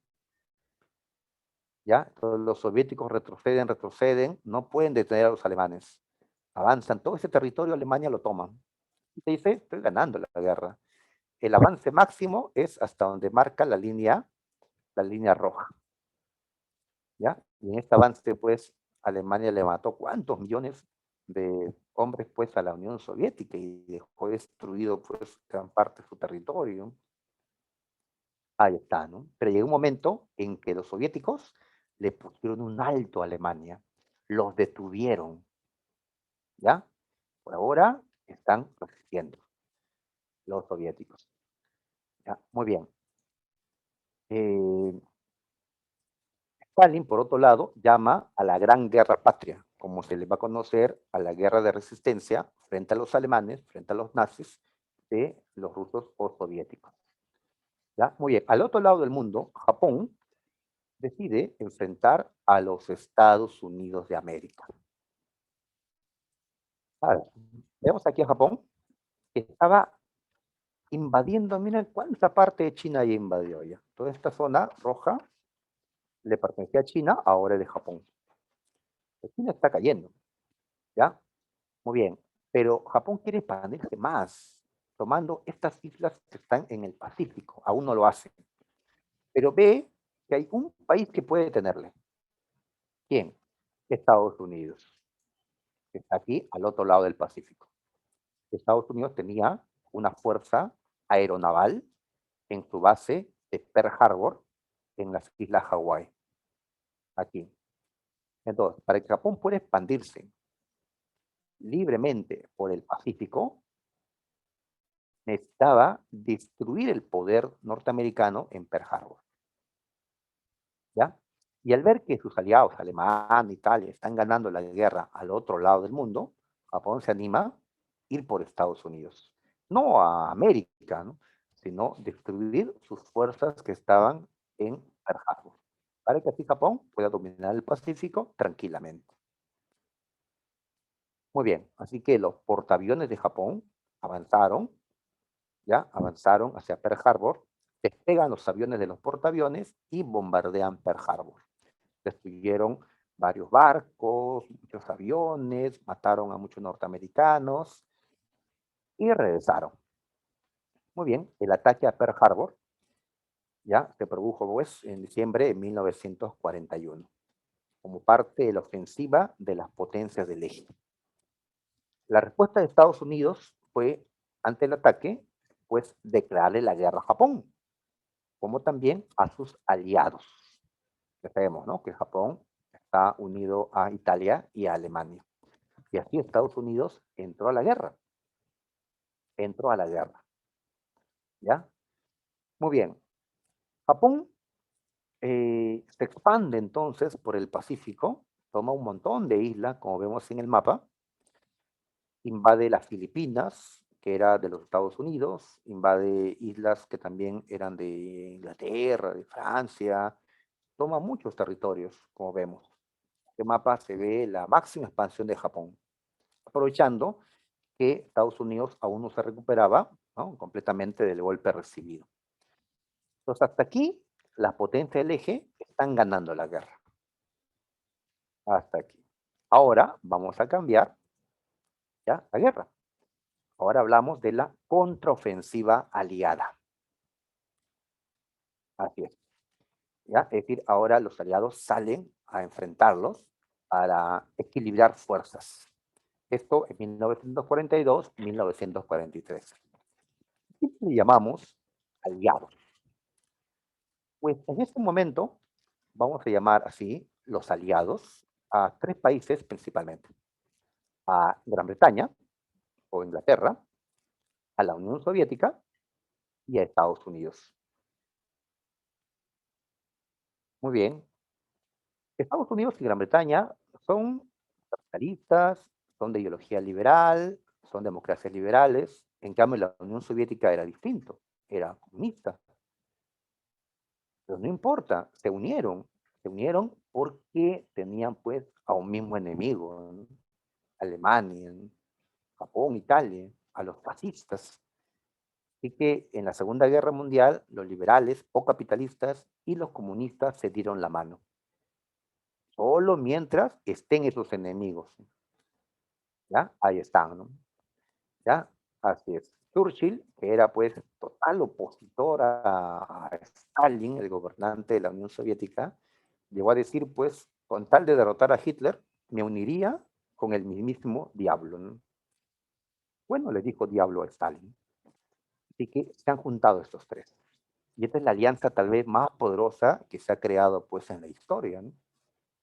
¿Ya? Entonces los soviéticos retroceden, no pueden detener a los alemanes. Avanzan, todo ese territorio Alemania lo toman. Y te dice, estoy ganando la guerra. El avance máximo es hasta donde marca la línea roja. ¿Ya? Y en este avance, pues, Alemania le mató ¿cuántos millones de hombres, pues, a la Unión Soviética y dejó destruido, pues, gran parte de su territorio? Ahí está, ¿no? Pero llegó un momento en que los soviéticos le pusieron un alto a Alemania, los detuvieron, ¿ya? Por ahora están resistiendo los soviéticos. ¿Ya? Muy bien. Stalin, por otro lado, llama a la Gran Guerra Patria, como se le va a conocer a la guerra de resistencia frente a los alemanes, frente a los nazis, de los rusos o soviéticos. ¿Ya? Muy bien, al otro lado del mundo, Japón decide enfrentar a los Estados Unidos de América. Ahora, vemos aquí a Japón, que estaba invadiendo, miren cuánta parte de China ya invadió ya. Toda esta zona roja le pertenecía a China, ahora es de Japón. China está cayendo, ¿ya? Muy bien, pero Japón quiere expandirse más, tomando estas islas que están en el Pacífico, aún no lo hace, pero ve que hay un país que puede tenerle. ¿Quién? Estados Unidos, que está aquí al otro lado del Pacífico. Estados Unidos tenía una fuerza aeronaval en su base de Pearl Harbor, en las islas Hawái, aquí. Entonces, para que Japón pueda expandirse libremente por el Pacífico, necesitaba destruir el poder norteamericano en Pearl Harbor. ¿Ya? Y al ver que sus aliados, Alemania, Italia, están ganando la guerra al otro lado del mundo, Japón se anima a ir por Estados Unidos. No a América, ¿no? Sino destruir sus fuerzas que estaban en Pearl Harbor, para que así Japón pueda dominar el Pacífico tranquilamente. Muy bien, así que los portaaviones de Japón avanzaron, ya avanzaron hacia Pearl Harbor, despegan los aviones de los portaaviones y bombardean Pearl Harbor. Destruyeron varios barcos, muchos aviones, mataron a muchos norteamericanos y regresaron. Muy bien, el ataque a Pearl Harbor ya se produjo pues, en diciembre de 1941, como parte de la ofensiva de las potencias del eje. La respuesta de Estados Unidos fue, ante el ataque, pues declararle la guerra a Japón, como también a sus aliados. Ya sabemos, ¿no? Que Japón está unido a Italia y a Alemania. Y así Estados Unidos entró a la guerra. Entró a la guerra. ¿Ya? Muy bien. Japón se expande entonces por el Pacífico, toma un montón de islas, como vemos en el mapa, invade las Filipinas, que era de los Estados Unidos, invade islas que también eran de Inglaterra, de Francia, toma muchos territorios, como vemos. En este mapa se ve la máxima expansión de Japón, aprovechando que Estados Unidos aún no se recuperaba, ¿no?, completamente del golpe recibido. Entonces, hasta aquí, las potencias del eje están ganando la guerra. Hasta aquí. Ahora vamos a cambiar ya la guerra. Ahora hablamos de la contraofensiva aliada. Así es. ¿Ya? Es decir, ahora los aliados salen a enfrentarlos para equilibrar fuerzas. Esto en 1942, 1943. ¿Qué le llamamos aliados? Pues en este momento vamos a llamar así los aliados a tres países principalmente: a Gran Bretaña o Inglaterra, a la Unión Soviética y a Estados Unidos. Muy bien. Estados Unidos y Gran Bretaña son capitalistas, son de ideología liberal, son democracias liberales. En cambio, la Unión Soviética era distinto, era comunista. Pero no importa, se unieron porque tenían pues a un mismo enemigo, ¿no? Alemania, ¿no? Japón, Italia, a los fascistas. Así que en la Segunda Guerra Mundial, los liberales o capitalistas y los comunistas se dieron la mano. Solo mientras estén esos enemigos. ¿Ya? Ahí están, ¿no? ¿Ya? Así es. Churchill, que era pues total opositor a Stalin, el gobernante de la Unión Soviética, llegó a decir pues, con tal de derrotar a Hitler, me uniría con el mismísimo diablo, ¿no? Bueno, le dijo diablo a Stalin. Así que se han juntado estos tres. Y esta es la alianza tal vez más poderosa que se ha creado pues en la historia, ¿no?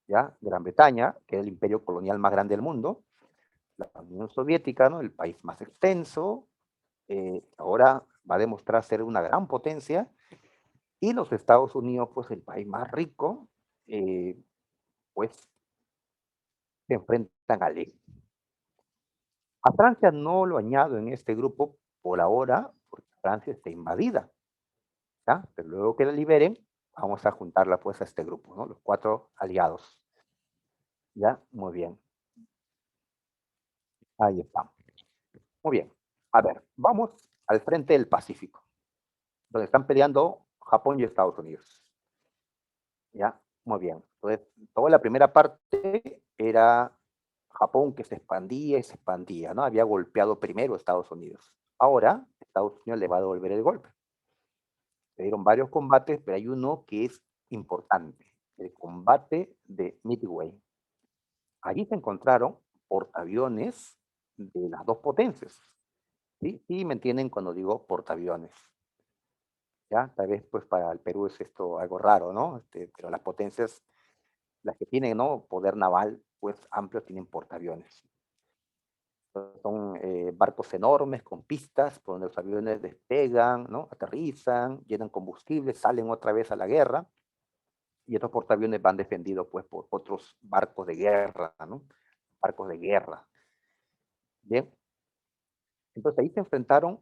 ¿Ya? Gran Bretaña, que es el imperio colonial más grande del mundo, la Unión Soviética, ¿no?, el país más extenso, ahora va a demostrar ser una gran potencia, y los Estados Unidos, pues el país más rico, pues se enfrentan al eje. A Francia no lo añado en este grupo por ahora, porque Francia está invadida, ¿ya? Pero luego que la liberen, vamos a juntarla pues a este grupo, ¿no? Los 4 aliados. ¿Ya? Muy bien. Ahí está. Muy bien. A ver, vamos al frente del Pacífico, donde están peleando Japón y Estados Unidos. ¿Ya? Muy bien. Entonces, toda la primera parte era Japón que se expandía y se expandía, ¿no? Había golpeado primero a Estados Unidos. Ahora, Estados Unidos le va a devolver el golpe. Se dieron varios combates, pero hay uno que es importante, el combate de Midway. Allí se encontraron portaaviones de las dos potencias. ¿Sí? Sí, me entienden cuando digo portaaviones. ¿Ya? Tal vez pues para el Perú es esto algo raro, ¿no? Pero las potencias, las que tienen, ¿no? Poder naval, pues amplio, tienen portaaviones. Son barcos enormes con pistas por donde los aviones despegan, ¿no? Aterrizan, llenan combustible, salen otra vez a la guerra y estos portaaviones van defendidos pues por otros barcos de guerra, ¿no? Barcos de guerra. Bien, entonces ahí se enfrentaron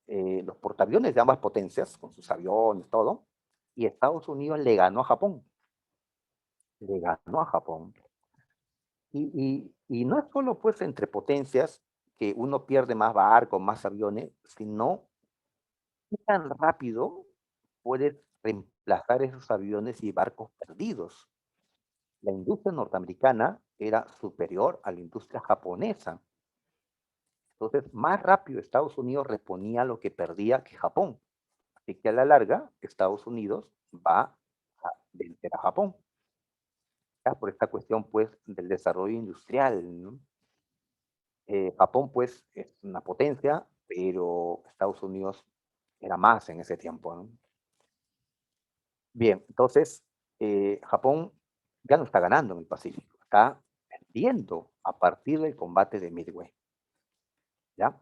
los portaaviones de ambas potencias, con sus aviones, todo, y Estados Unidos le ganó a Japón. Le ganó a Japón. Y no es solo pues entre potencias que uno pierde más barcos, más aviones, sino qué tan rápido puedes reemplazar esos aviones y barcos perdidos. La industria norteamericana era superior a la industria japonesa. Entonces, más rápido Estados Unidos reponía lo que perdía que Japón. Así que a la larga, Estados Unidos va a vencer a Japón. ¿Ya? Por esta cuestión, pues, del desarrollo industrial, ¿no? Japón, pues, es una potencia, pero Estados Unidos era más en ese tiempo, ¿no? Bien, entonces, Japón ya no está ganando en el Pacífico, está perdiendo a partir del combate de Midway, ¿ya?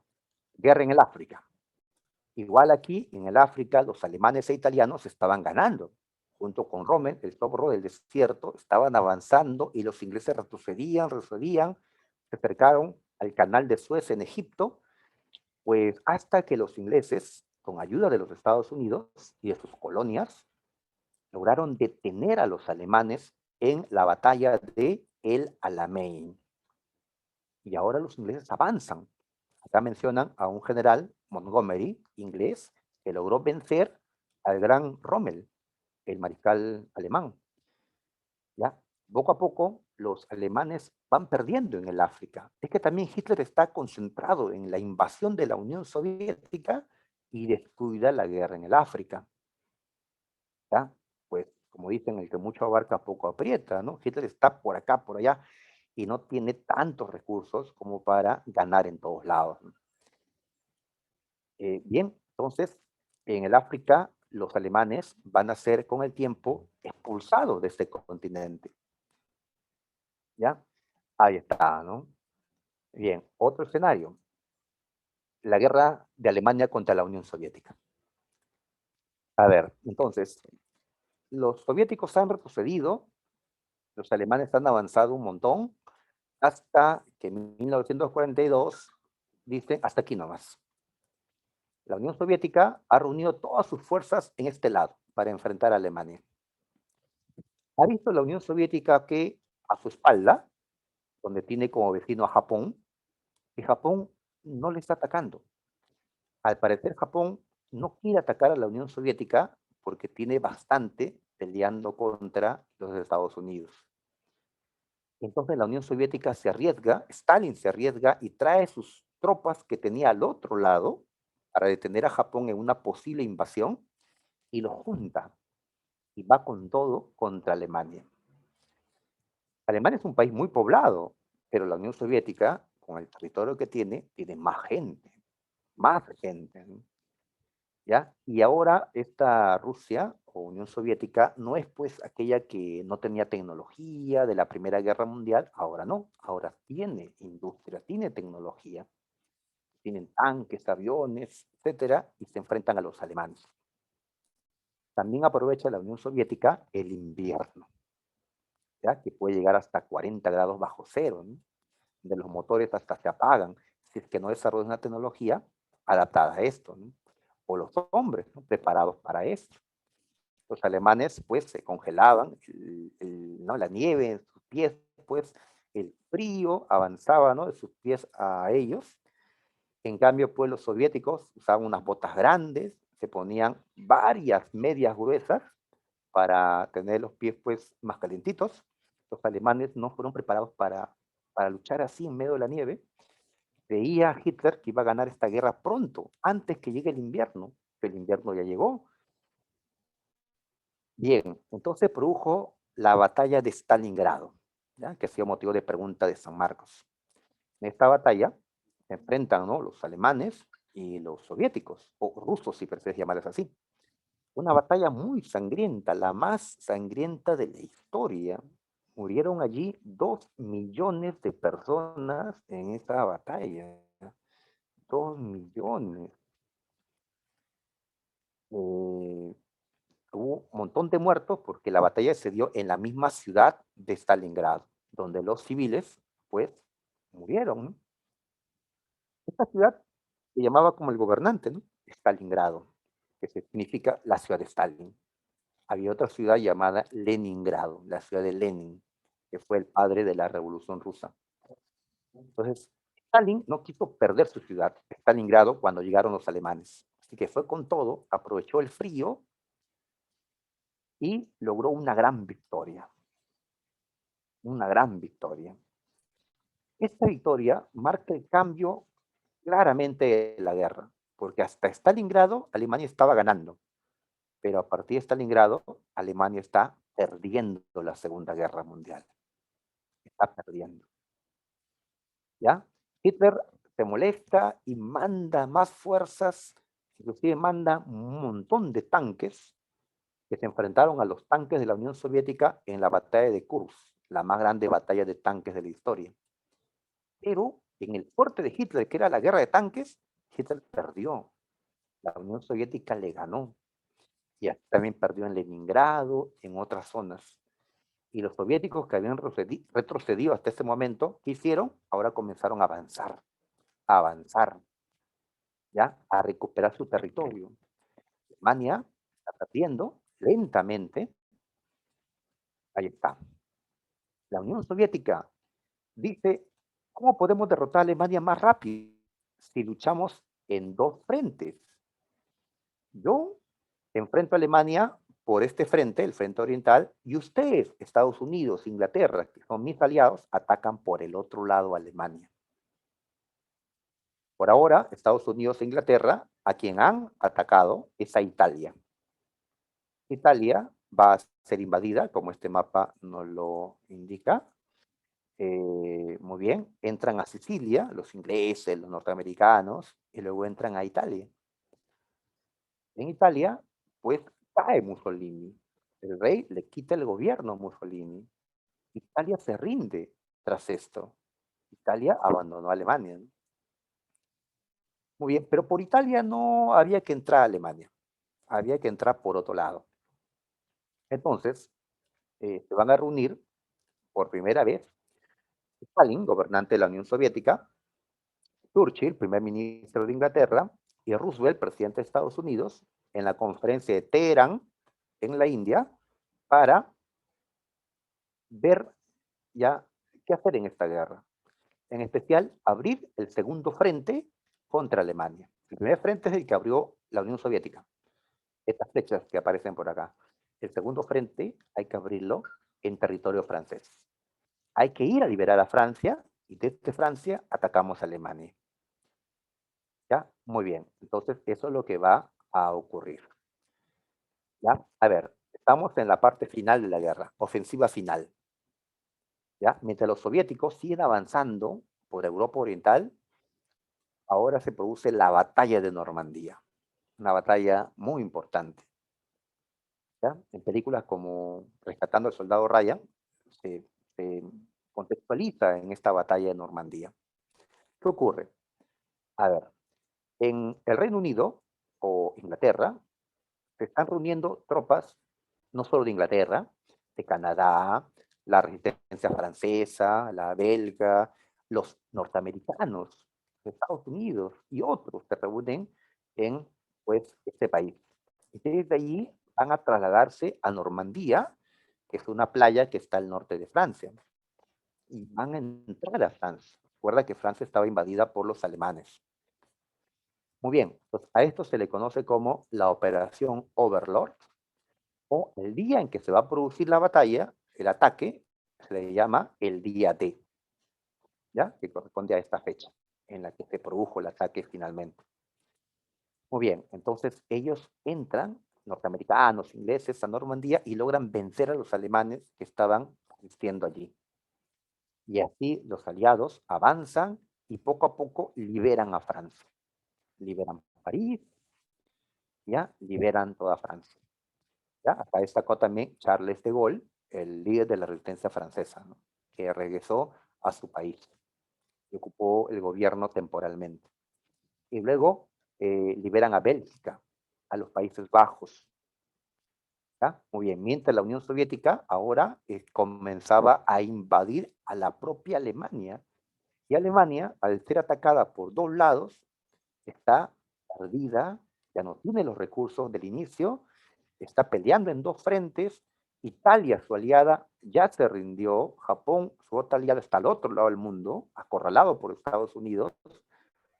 Guerra en el África. Igual aquí, en el África, los alemanes e italianos estaban ganando. Junto con Rommel, el zorro del desierto, estaban avanzando y los ingleses retrocedían, se acercaron al canal de Suez en Egipto, pues hasta que los ingleses, con ayuda de los Estados Unidos y de sus colonias, lograron detener a los alemanes en la batalla de El Alamein. Y ahora los ingleses avanzan. Acá mencionan a un general, Montgomery, inglés, que logró vencer al gran Rommel, el mariscal alemán. ¿Ya? Poco a poco, los alemanes van perdiendo en el África. Es que también Hitler está concentrado en la invasión de la Unión Soviética y descuida la guerra en el África. ¿Ya? Pues, como dicen, el que mucho abarca, poco aprieta, ¿no? Hitler está por acá, por allá, y no tiene tantos recursos como para ganar en todos lados, ¿no? Bien, entonces, en el África, los alemanes van a ser con el tiempo expulsados de este continente. ¿Ya? Ahí está, ¿no? Bien, otro escenario, la guerra de Alemania contra la Unión Soviética. A ver, entonces, los soviéticos han retrocedido, los alemanes han avanzado un montón, hasta que en 1942 dicen, hasta aquí nomás. La Unión Soviética ha reunido todas sus fuerzas en este lado para enfrentar a Alemania. Ha visto la Unión Soviética que a su espalda, donde tiene como vecino a Japón, que Japón no le está atacando. Al parecer, Japón no quiere atacar a la Unión Soviética porque tiene bastante peleando contra los Estados Unidos. Entonces la Unión Soviética se arriesga, Stalin se arriesga y trae sus tropas que tenía al otro lado para detener a Japón en una posible invasión y lo junta y va con todo contra Alemania. Alemania es un país muy poblado, pero la Unión Soviética, con el territorio que tiene más gente, más gente, ¿no? ¿Ya? Y ahora esta Rusia o Unión Soviética no es pues aquella que no tenía tecnología de la Primera Guerra Mundial, ahora no, ahora tiene industria, tiene tecnología, tienen tanques, aviones, etcétera, y se enfrentan a los alemanes. También aprovecha la Unión Soviética el invierno. ¿ya? Que puede llegar hasta 40 grados bajo cero, ¿no? De los motores hasta se apagan, si es que no desarrollan una tecnología adaptada a esto, ¿no? O los hombres, ¿no? Preparados para esto. Los alemanes, pues, se congelaban, ¿no? La nieve en sus pies, pues, el frío avanzaba, ¿no? De sus pies a ellos. En cambio, pues, los soviéticos usaban unas botas grandes, se ponían varias medias gruesas para tener los pies, pues, más calentitos. Los alemanes no fueron preparados para luchar así en medio de la nieve. Veía Hitler que iba a ganar esta guerra pronto, antes que llegue el invierno. El invierno ya llegó. Bien, entonces produjo la batalla de Stalingrado, ¿ya? Que ha sido motivo de pregunta de San Marcos. En esta batalla se enfrentan, ¿no? Los alemanes y los soviéticos, o rusos, si prefieres llamarles así. Una batalla muy sangrienta, la más sangrienta de la historia. Murieron allí 2 millones de personas en esa batalla. 2 millones. Hubo un montón de muertos porque la batalla se dio en la misma ciudad de Stalingrado, donde los civiles, pues, murieron, ¿no? Esta ciudad se llamaba como el gobernante, ¿no? Stalingrado, que significa la ciudad de Stalin. Había otra ciudad llamada Leningrado, la ciudad de Lenin, que fue el padre de la Revolución Rusa. Entonces, Stalin no quiso perder su ciudad, Stalingrado, cuando llegaron los alemanes. Así que fue con todo, aprovechó el frío y logró una gran victoria. Una gran victoria. Esta victoria marca el cambio claramente de la guerra, porque hasta Stalingrado Alemania estaba ganando, pero a partir de Stalingrado Alemania está perdiendo la Segunda Guerra Mundial. Está perdiendo. ¿Ya? Hitler se molesta y manda más fuerzas, inclusive manda un montón de tanques que se enfrentaron a los tanques de la Unión Soviética en la batalla de Kursk, la más grande batalla de tanques de la historia. Pero en el fuerte de Hitler, que era la guerra de tanques, Hitler perdió. La Unión Soviética le ganó. Y también perdió en Leningrado, en otras zonas. Y los soviéticos que habían retrocedido hasta ese momento, ¿qué hicieron? Ahora comenzaron a avanzar, ¿ya? A recuperar su territorio. Alemania está perdiendo lentamente. Ahí está. La Unión Soviética dice, ¿cómo podemos derrotar a Alemania más rápido si luchamos en 2 frentes? Yo enfrento a Alemania por este frente, el frente oriental, y ustedes, Estados Unidos, Inglaterra, que son mis aliados, atacan por el otro lado a Alemania. Por ahora, Estados Unidos e Inglaterra, a quien han atacado es a Italia. Italia va a ser invadida, como este mapa nos lo indica. Muy bien, entran a Sicilia, los ingleses, los norteamericanos, y luego entran a Italia. En Italia, pues cae Mussolini. El rey le quita el gobierno a Mussolini. Italia se rinde tras esto. Italia abandonó a Alemania, ¿no? Muy bien, pero por Italia no había que entrar a Alemania. Había que entrar por otro lado. Entonces, se van a reunir por primera vez Stalin, gobernante de la Unión Soviética, Churchill, primer ministro de Inglaterra, y Roosevelt, presidente de Estados Unidos, en la conferencia de Teherán, en la India, para ver ya qué hacer en esta guerra. En especial, abrir el segundo frente contra Alemania. El primer frente es el que abrió la Unión Soviética. Estas flechas que aparecen por acá. El segundo frente hay que abrirlo en territorio francés. Hay que ir a liberar a Francia y desde Francia atacamos a Alemania. ¿Ya? Muy bien. Entonces, eso es lo que va a ocurrir. ¿Ya? A ver, estamos en la parte final de la guerra, ofensiva final. ¿Ya? Mientras los soviéticos siguen avanzando por Europa Oriental, ahora se produce la batalla de Normandía, una batalla muy importante. ¿Ya? En películas como Rescatando al Soldado Ryan, se contextualiza en esta batalla de Normandía. ¿Qué ocurre? A ver, en el Reino Unido o Inglaterra se están reuniendo tropas no solo de Inglaterra, de Canadá, la resistencia francesa, la belga, los norteamericanos, Estados Unidos y otros se reúnen en pues, este país. Y desde allí van a trasladarse a Normandía, que es una playa que está al norte de Francia, y van a entrar a Francia. Recuerda que Francia estaba invadida por los alemanes. Muy bien, pues a esto se le conoce como la Operación Overlord, o el día en que se va a producir la batalla, el ataque, se le llama el día D, ¿ya? Que corresponde a esta fecha en la que se produjo el ataque finalmente. Muy bien, entonces ellos entran, norteamericanos, ingleses, a Normandía y logran vencer a los alemanes que estaban asistiendo allí. Y así los aliados avanzan y poco a poco liberan a Francia. Liberan París, ¿ya? Liberan toda Francia. ¿Ya? Acá destacó también Charles de Gaulle, el líder de la resistencia francesa, ¿no? Que regresó a su país y ocupó el gobierno temporalmente. Y luego liberan a Bélgica, a los Países Bajos. ¿Ya? Muy bien, mientras la Unión Soviética ahora comenzaba a invadir a la propia Alemania. Y Alemania, al ser atacada por dos lados, está perdida, ya no tiene los recursos del inicio, está peleando en dos frentes. Italia, su aliada, ya se rindió. Japón, su otra aliada, está al otro lado del mundo, acorralado por Estados Unidos.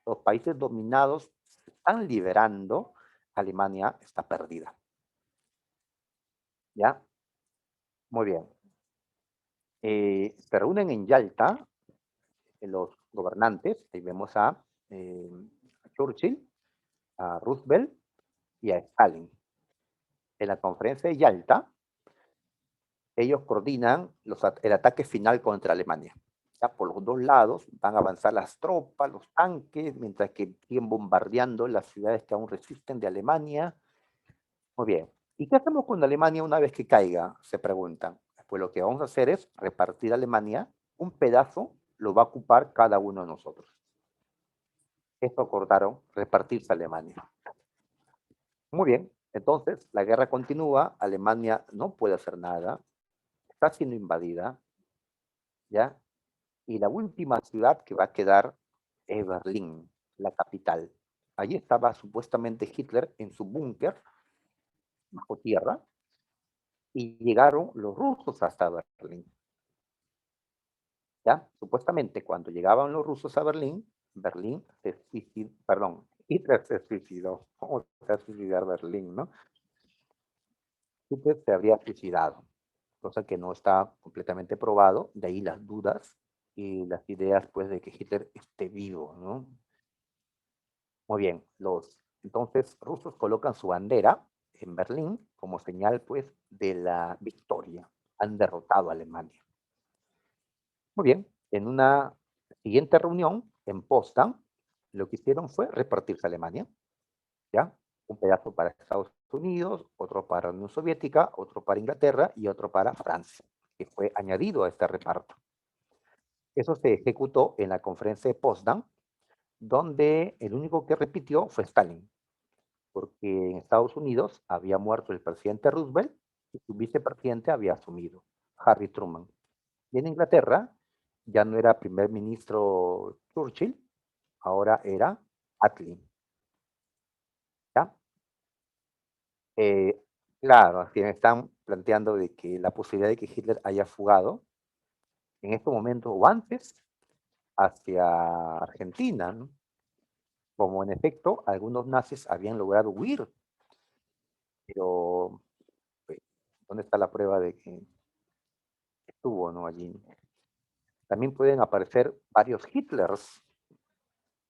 Los países dominados se están liberando. Alemania está perdida. ¿Ya? Muy bien. Se reúnen en Yalta los gobernantes. Ahí vemos a Churchill, a Roosevelt y a Stalin. En la conferencia de Yalta, ellos coordinan el ataque final contra Alemania. Ya por los dos lados van a avanzar las tropas, los tanques, mientras que siguen bombardeando las ciudades que aún resisten de Alemania. Muy bien. ¿Y qué hacemos con Alemania una vez que caiga? Se preguntan. Pues lo que vamos a hacer es repartir Alemania, un pedazo lo va a ocupar cada uno de nosotros. Esto acordaron, repartirse Alemania. Muy bien, entonces la guerra continúa, Alemania no puede hacer nada, está siendo invadida, ¿ya? Y la última ciudad que va a quedar es Berlín, la capital. Allí estaba supuestamente Hitler en su búnker, bajo tierra, y llegaron los rusos hasta Berlín. ¿Ya? Supuestamente cuando llegaban los rusos a Berlín, Hitler se suicidó. ¿Cómo se va a suicidar Berlín, no? Hitler se habría suicidado, cosa que no está completamente probado, de ahí las dudas y las ideas pues de que Hitler esté vivo, ¿no? Muy bien, los entonces rusos colocan su bandera en Berlín como señal pues de la victoria. Han derrotado a Alemania. Muy bien, en una siguiente reunión en Potsdam, lo que hicieron fue repartirse Alemania, ¿ya? Un pedazo para Estados Unidos, otro para la Unión Soviética, otro para Inglaterra y otro para Francia, que fue añadido a este reparto. Eso se ejecutó en la conferencia de Potsdam, donde el único que repitió fue Stalin, porque en Estados Unidos había muerto el presidente Roosevelt y su vicepresidente había asumido, Harry Truman. Y en Inglaterra ya no era primer ministro Churchill, ahora era Attlee. ¿Ya? Claro, así me están planteando de que la posibilidad de que Hitler haya fugado en este momento o antes hacia Argentina, ¿no? Como en efecto algunos nazis habían logrado huir, pero pues, ¿dónde está la prueba de que estuvo, no, allí? También pueden aparecer varios Hitlers,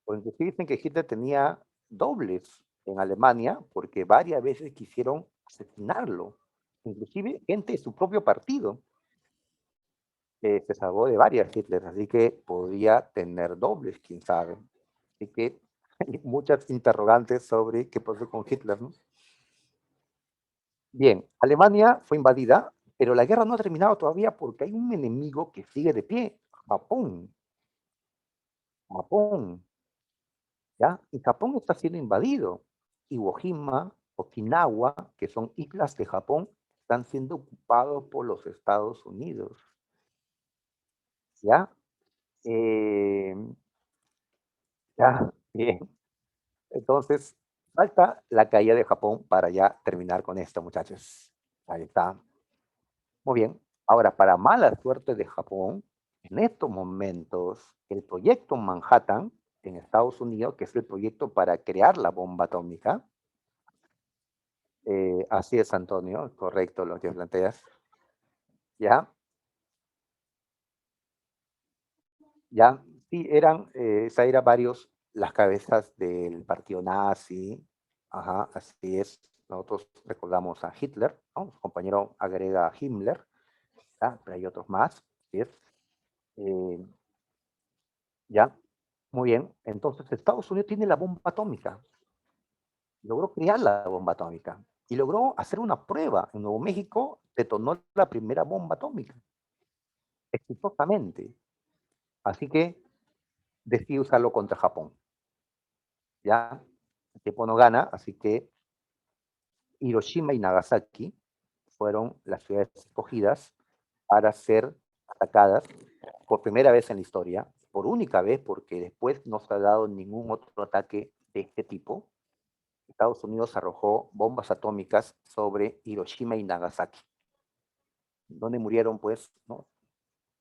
o inclusive dicen que Hitler tenía dobles en Alemania porque varias veces quisieron asesinarlo, inclusive gente de su propio partido. Se salvó de varias Hitler, así que podría tener dobles, quién sabe. Así que hay muchas interrogantes sobre qué pasó con Hitler, ¿no? Bien, Alemania fue invadida, pero la guerra no ha terminado todavía porque hay un enemigo que sigue de pie, Japón. Japón, ¿ya? Y Japón está siendo invadido. Iwo Jima, Okinawa, que son islas de Japón, están siendo ocupados por los Estados Unidos. ¿Ya? Eh, ya, bien. Entonces, falta la caída de Japón para ya terminar con esto, muchachos. Ahí está. Muy bien. Ahora, para mala suerte de Japón, en estos momentos, el proyecto Manhattan en Estados Unidos, que es el proyecto para crear la bomba atómica, así es, Antonio, correcto lo que planteas, ¿ya? Ya, sí, esa era varios las cabezas del partido nazi, ajá, así es. Nosotros recordamos a Hitler, ¿no? Su compañero agrega a Himmler, ¿ya? Pero hay otros más, ¿sí es? Eh, ya, muy bien. Entonces, Estados Unidos tiene la bomba atómica, logró crear la bomba atómica y logró hacer una prueba. En Nuevo México detonó la primera bomba atómica, exitosamente. Así que decidió usarlo contra Japón. Ya, el tiempo no gana, así que Hiroshima y Nagasaki fueron las ciudades escogidas para ser atacadas por primera vez en la historia, por única vez, porque después no se ha dado ningún otro ataque de este tipo. Estados Unidos arrojó bombas atómicas sobre Hiroshima y Nagasaki, donde murieron, pues, ¿no?,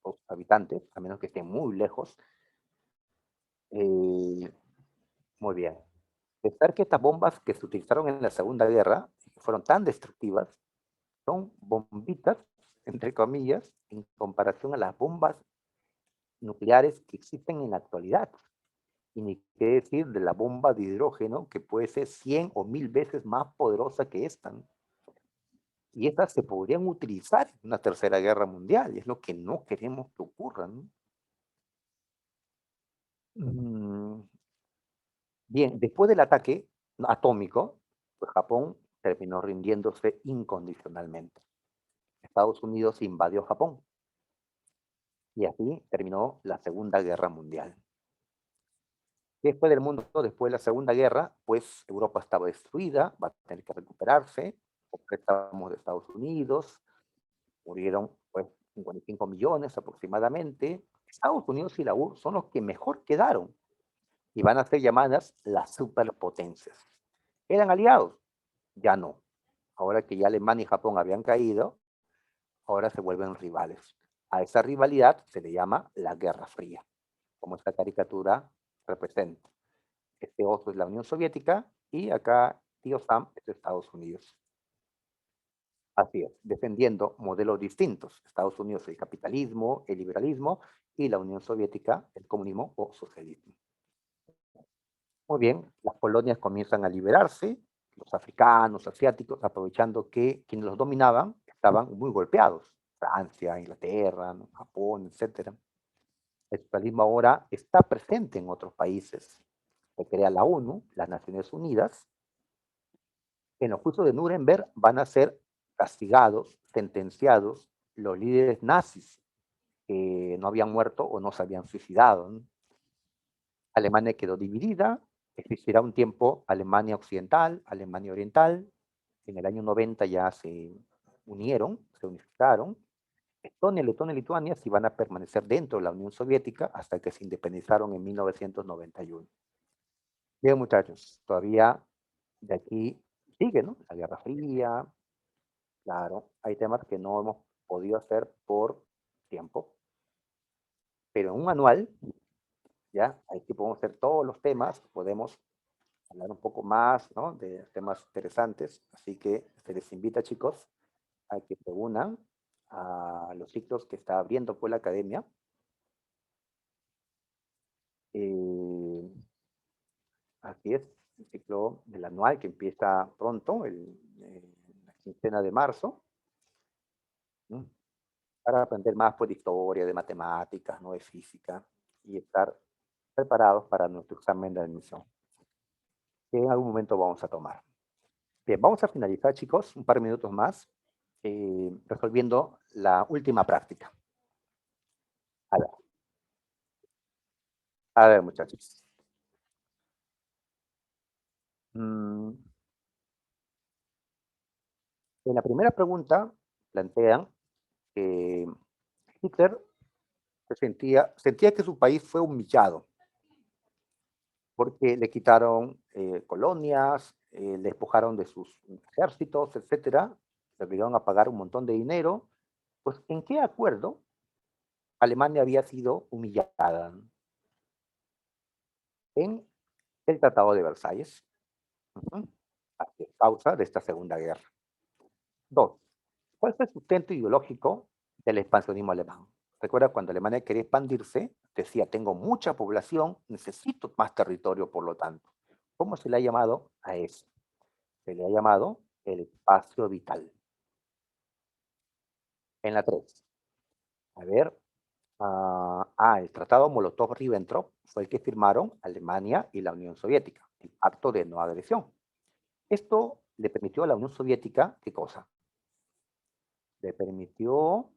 los habitantes, a menos que estén muy lejos. Eh, muy bien. Pensar que estas bombas que se utilizaron en la Segunda Guerra fueron tan destructivas son bombitas, entre comillas, en comparación a las bombas nucleares que existen en la actualidad. Y ni qué decir de la bomba de hidrógeno, que puede ser 100 o 1000 veces más poderosa que esta, ¿no? Y estas se podrían utilizar en una tercera guerra mundial, y es lo que no queremos que ocurra, ¿no? Mm, bien, después del ataque atómico, pues Japón terminó rindiéndose incondicionalmente. Estados Unidos invadió Japón y así terminó la Segunda Guerra Mundial. Después del mundo, después de la Segunda Guerra, pues Europa estaba destruida, va a tener que recuperarse, por préstamos de Estados Unidos, murieron pues 55 millones aproximadamente. Estados Unidos y la URSS son los que mejor quedaron y van a ser llamadas las superpotencias. ¿Eran aliados? Ya no. Ahora que ya Alemania y Japón habían caído, ahora se vuelven rivales. A esa rivalidad se le llama la Guerra Fría, como esta caricatura representa. Este oso es la Unión Soviética y acá tío Sam es Estados Unidos. Así es, defendiendo modelos distintos. Estados Unidos el capitalismo, el liberalismo y la Unión Soviética el comunismo o socialismo. Muy bien, las colonias comienzan a liberarse, los africanos, asiáticos, aprovechando que quienes los dominaban estaban muy golpeados. Francia, Inglaterra, ¿no?, Japón, etc. El socialismo ahora está presente en otros países. Se crea la ONU, las Naciones Unidas. En los juicios de Nuremberg van a ser castigados, sentenciados los líderes nazis que no habían muerto o no se habían suicidado, ¿no? Alemania quedó dividida, existirá un tiempo Alemania Occidental, Alemania Oriental. En el año 90 ya se unieron, se unificaron. Estonia, Letonia y Lituania sí van a permanecer dentro de la Unión Soviética hasta que se independizaron en 1991. Bien, muchachos, todavía de aquí sigue, ¿no?, la Guerra Fría. Claro, hay temas que no hemos podido hacer por tiempo, pero en un manual, ya, aquí podemos hacer todos los temas, podemos hablar un poco más, ¿no?, de temas interesantes. Así que se les invita, chicos, a que se unan a los ciclos que está abriendo pues la academia. Eh, Así es, el ciclo del anual que empieza pronto, la quincena de marzo, ¿no?, para aprender más pues, de historia, de matemáticas, ¿no?, de física, y estar preparados para nuestro examen de admisión, que en algún momento vamos a tomar. Bien, vamos a finalizar, chicos, un par de minutos más, resolviendo la última práctica. A ver, muchachos. En la primera pregunta plantean que Hitler sentía que su país fue humillado porque le quitaron colonias, le despojaron de sus ejércitos, etcétera, le obligaron a pagar un montón de dinero. Pues, ¿en qué acuerdo Alemania había sido humillada? En el Tratado de Versalles, ujú, a causa de esta Segunda Guerra. Dos, ¿cuál fue el sustento ideológico del expansionismo alemán? Recuerda, cuando Alemania quería expandirse, decía, tengo mucha población, necesito más territorio, por lo tanto. ¿Cómo se le ha llamado a eso? Se le ha llamado el espacio vital. En la 3, a ver, el Tratado Molotov-Ribbentrop fue el que firmaron Alemania y la Unión Soviética, el Pacto de No Agresión. Esto le permitió a la Unión Soviética, ¿qué cosa? Le permitió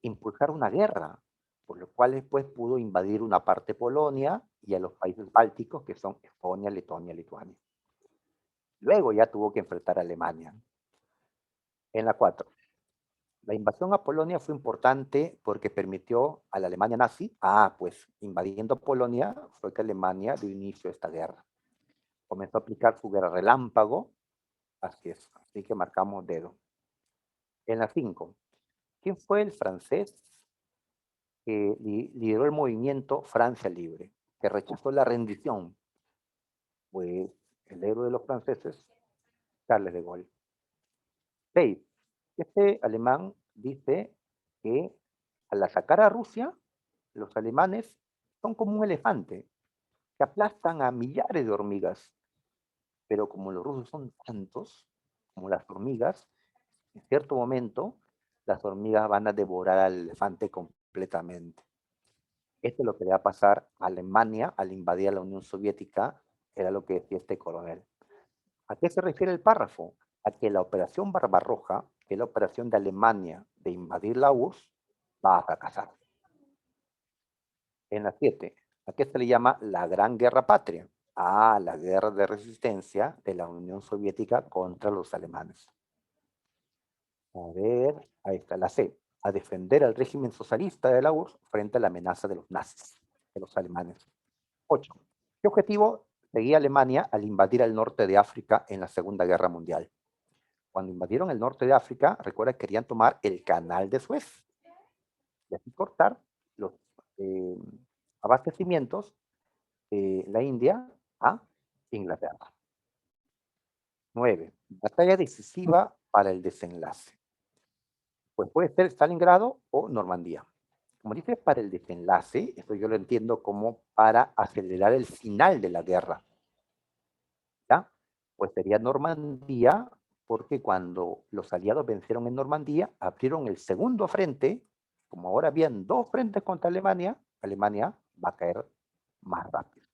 impulsar una guerra, por lo cual después pudo invadir una parte de Polonia y a los países bálticos, que son Estonia, Letonia, Lituania. Luego ya tuvo que enfrentar a Alemania. En la 4, la invasión a Polonia fue importante porque permitió a la Alemania nazi, pues invadiendo Polonia fue que Alemania dio inicio a esta guerra. Comenzó a aplicar su guerra relámpago, así que marcamos dedo. En la 5, ¿quién fue el francés que lideró el movimiento Francia Libre, que rechazó la rendición? Pues el héroe de los franceses, Charles de Gaulle. 6, este alemán dice que al atacar a Rusia, los alemanes son como un elefante, que aplastan a millares de hormigas, pero como los rusos son tantos, como las hormigas, en cierto momento las hormigas van a devorar al elefante completamente. Esto es lo que le va a pasar a Alemania al invadir a la Unión Soviética, era lo que decía este coronel. ¿A qué se refiere el párrafo? A que la operación Barbarroja, que es la operación de Alemania de invadir la URSS, va a fracasar. En la 7, ¿a qué se le llama la Gran Guerra Patria? La guerra de resistencia de la Unión Soviética contra los alemanes. A ver, ahí está la C. A defender al régimen socialista de la URSS frente a la amenaza de los nazis, de los alemanes. 8. ¿Qué objetivo seguía Alemania al invadir el norte de África en la Segunda Guerra Mundial? Cuando invadieron el norte de África, recuerda que querían tomar el canal de Suez y así cortar los eh, abastecimientos de la India a Inglaterra. 9. Batalla decisiva para el desenlace. Pues puede ser Stalingrado o Normandía. Como dice, para el desenlace, esto yo lo entiendo como para acelerar el final de la guerra. ¿Ya? Pues sería Normandía, porque cuando los aliados vencieron en Normandía, abrieron el segundo frente. Como ahora habían dos frentes contra Alemania, Alemania va a caer más rápido.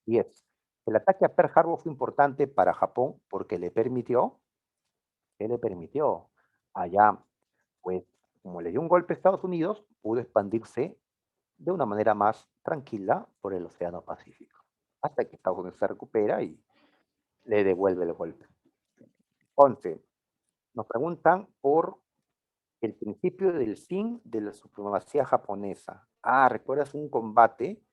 10. El ataque a Pearl Harbor fue importante para Japón porque ¿qué le permitió? Allá, pues, como le dio un golpe a Estados Unidos, pudo expandirse de una manera más tranquila por el Océano Pacífico, hasta que Estados Unidos se recupera y le devuelve el golpe. 11. Nos preguntan por el principio del fin de la supremacía japonesa. ¿Recuerdas un combate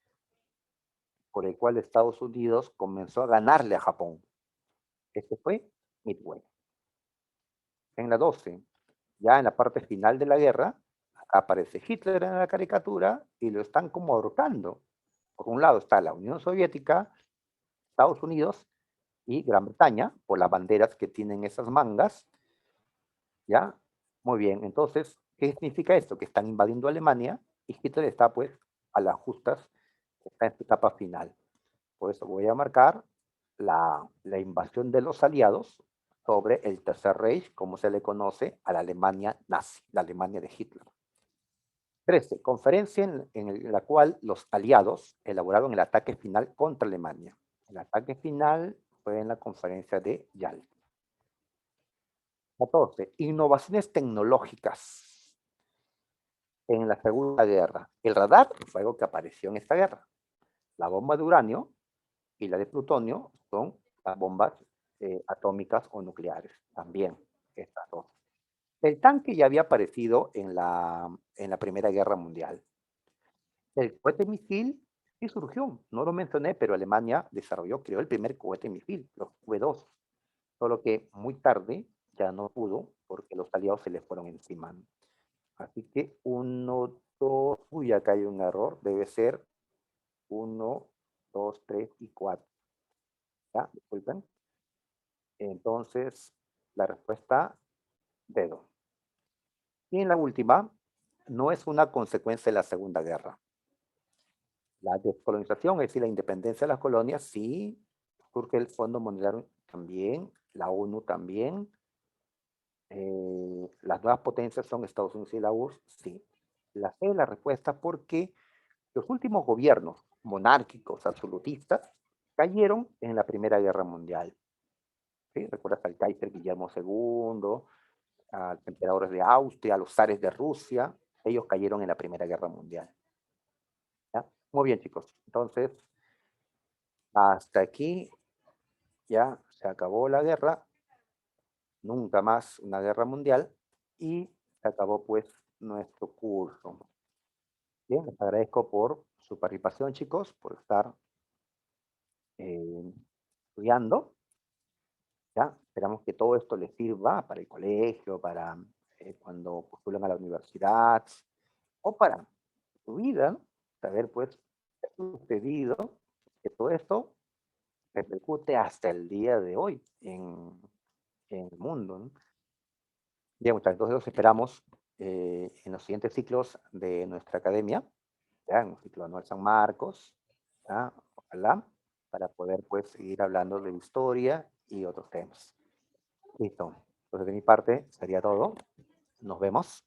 por el cual Estados Unidos comenzó a ganarle a Japón? Este fue Midway. En la 12, ya en la parte final de la guerra, aparece Hitler en la caricatura y lo están como ahorcando. Por un lado está la Unión Soviética, Estados Unidos y Gran Bretaña, por las banderas que tienen esas mangas. ¿Ya? Muy bien, entonces, ¿qué significa esto? Que están invadiendo Alemania y Hitler está, pues, a las justas, está en su etapa final. Por eso voy a marcar la invasión de los aliados sobre el Tercer Reich, como se le conoce a la Alemania nazi, la Alemania de Hitler. 13. Conferencia en la cual los aliados elaboraron el ataque final contra Alemania. El ataque final fue en la conferencia de Yalta. 14. Innovaciones tecnológicas en la Segunda Guerra. El radar fue algo que apareció en esta guerra. La bomba de uranio y la de plutonio son las bombas atómicas o nucleares. También estas dos. El tanque ya había aparecido en la Primera Guerra Mundial. El cohete misil sí surgió, no lo mencioné, pero Alemania creó el primer cohete misil, los V2, solo que muy tarde ya no pudo porque los aliados se les fueron encima. Así que uno, dos, uy, acá hay un error, debe ser 1, 2, 3 y 4. ¿Ya? Disculpen. Entonces, la respuesta, dedo. Y en la última, no es una consecuencia de la Segunda Guerra. La descolonización, es decir, la independencia de las colonias, sí, surge el Fondo Monetario también, la ONU también, las nuevas potencias son Estados Unidos y la URSS, sí. La C es la respuesta porque los últimos gobiernos monárquicos, absolutistas, cayeron en la Primera Guerra Mundial. ¿Sí? ¿Recuerdas al Kaiser Guillermo II, a los emperadores de Austria, a los zares de Rusia? Ellos cayeron en la Primera Guerra Mundial. ¿Ya? Muy bien, chicos. Entonces, hasta aquí ya se acabó la guerra, nunca más una guerra mundial, y se acabó pues nuestro curso. Bien, les agradezco por su participación, chicos, por estar estudiando. ¿Ya? Esperamos que todo esto les sirva para el colegio, para cuando postulan a la universidad, o para su vida, ¿no? Saber pues qué ha sucedido, que todo esto repercute hasta el día de hoy en el mundo, ¿no? Bien, muchachos, entonces los esperamos en los siguientes ciclos de nuestra academia, ¿ya? En un ciclo anual San Marcos, ¿ya? Ojalá, para poder pues seguir hablando de historia y otros temas. Listo. Entonces de mi parte sería todo. Nos vemos.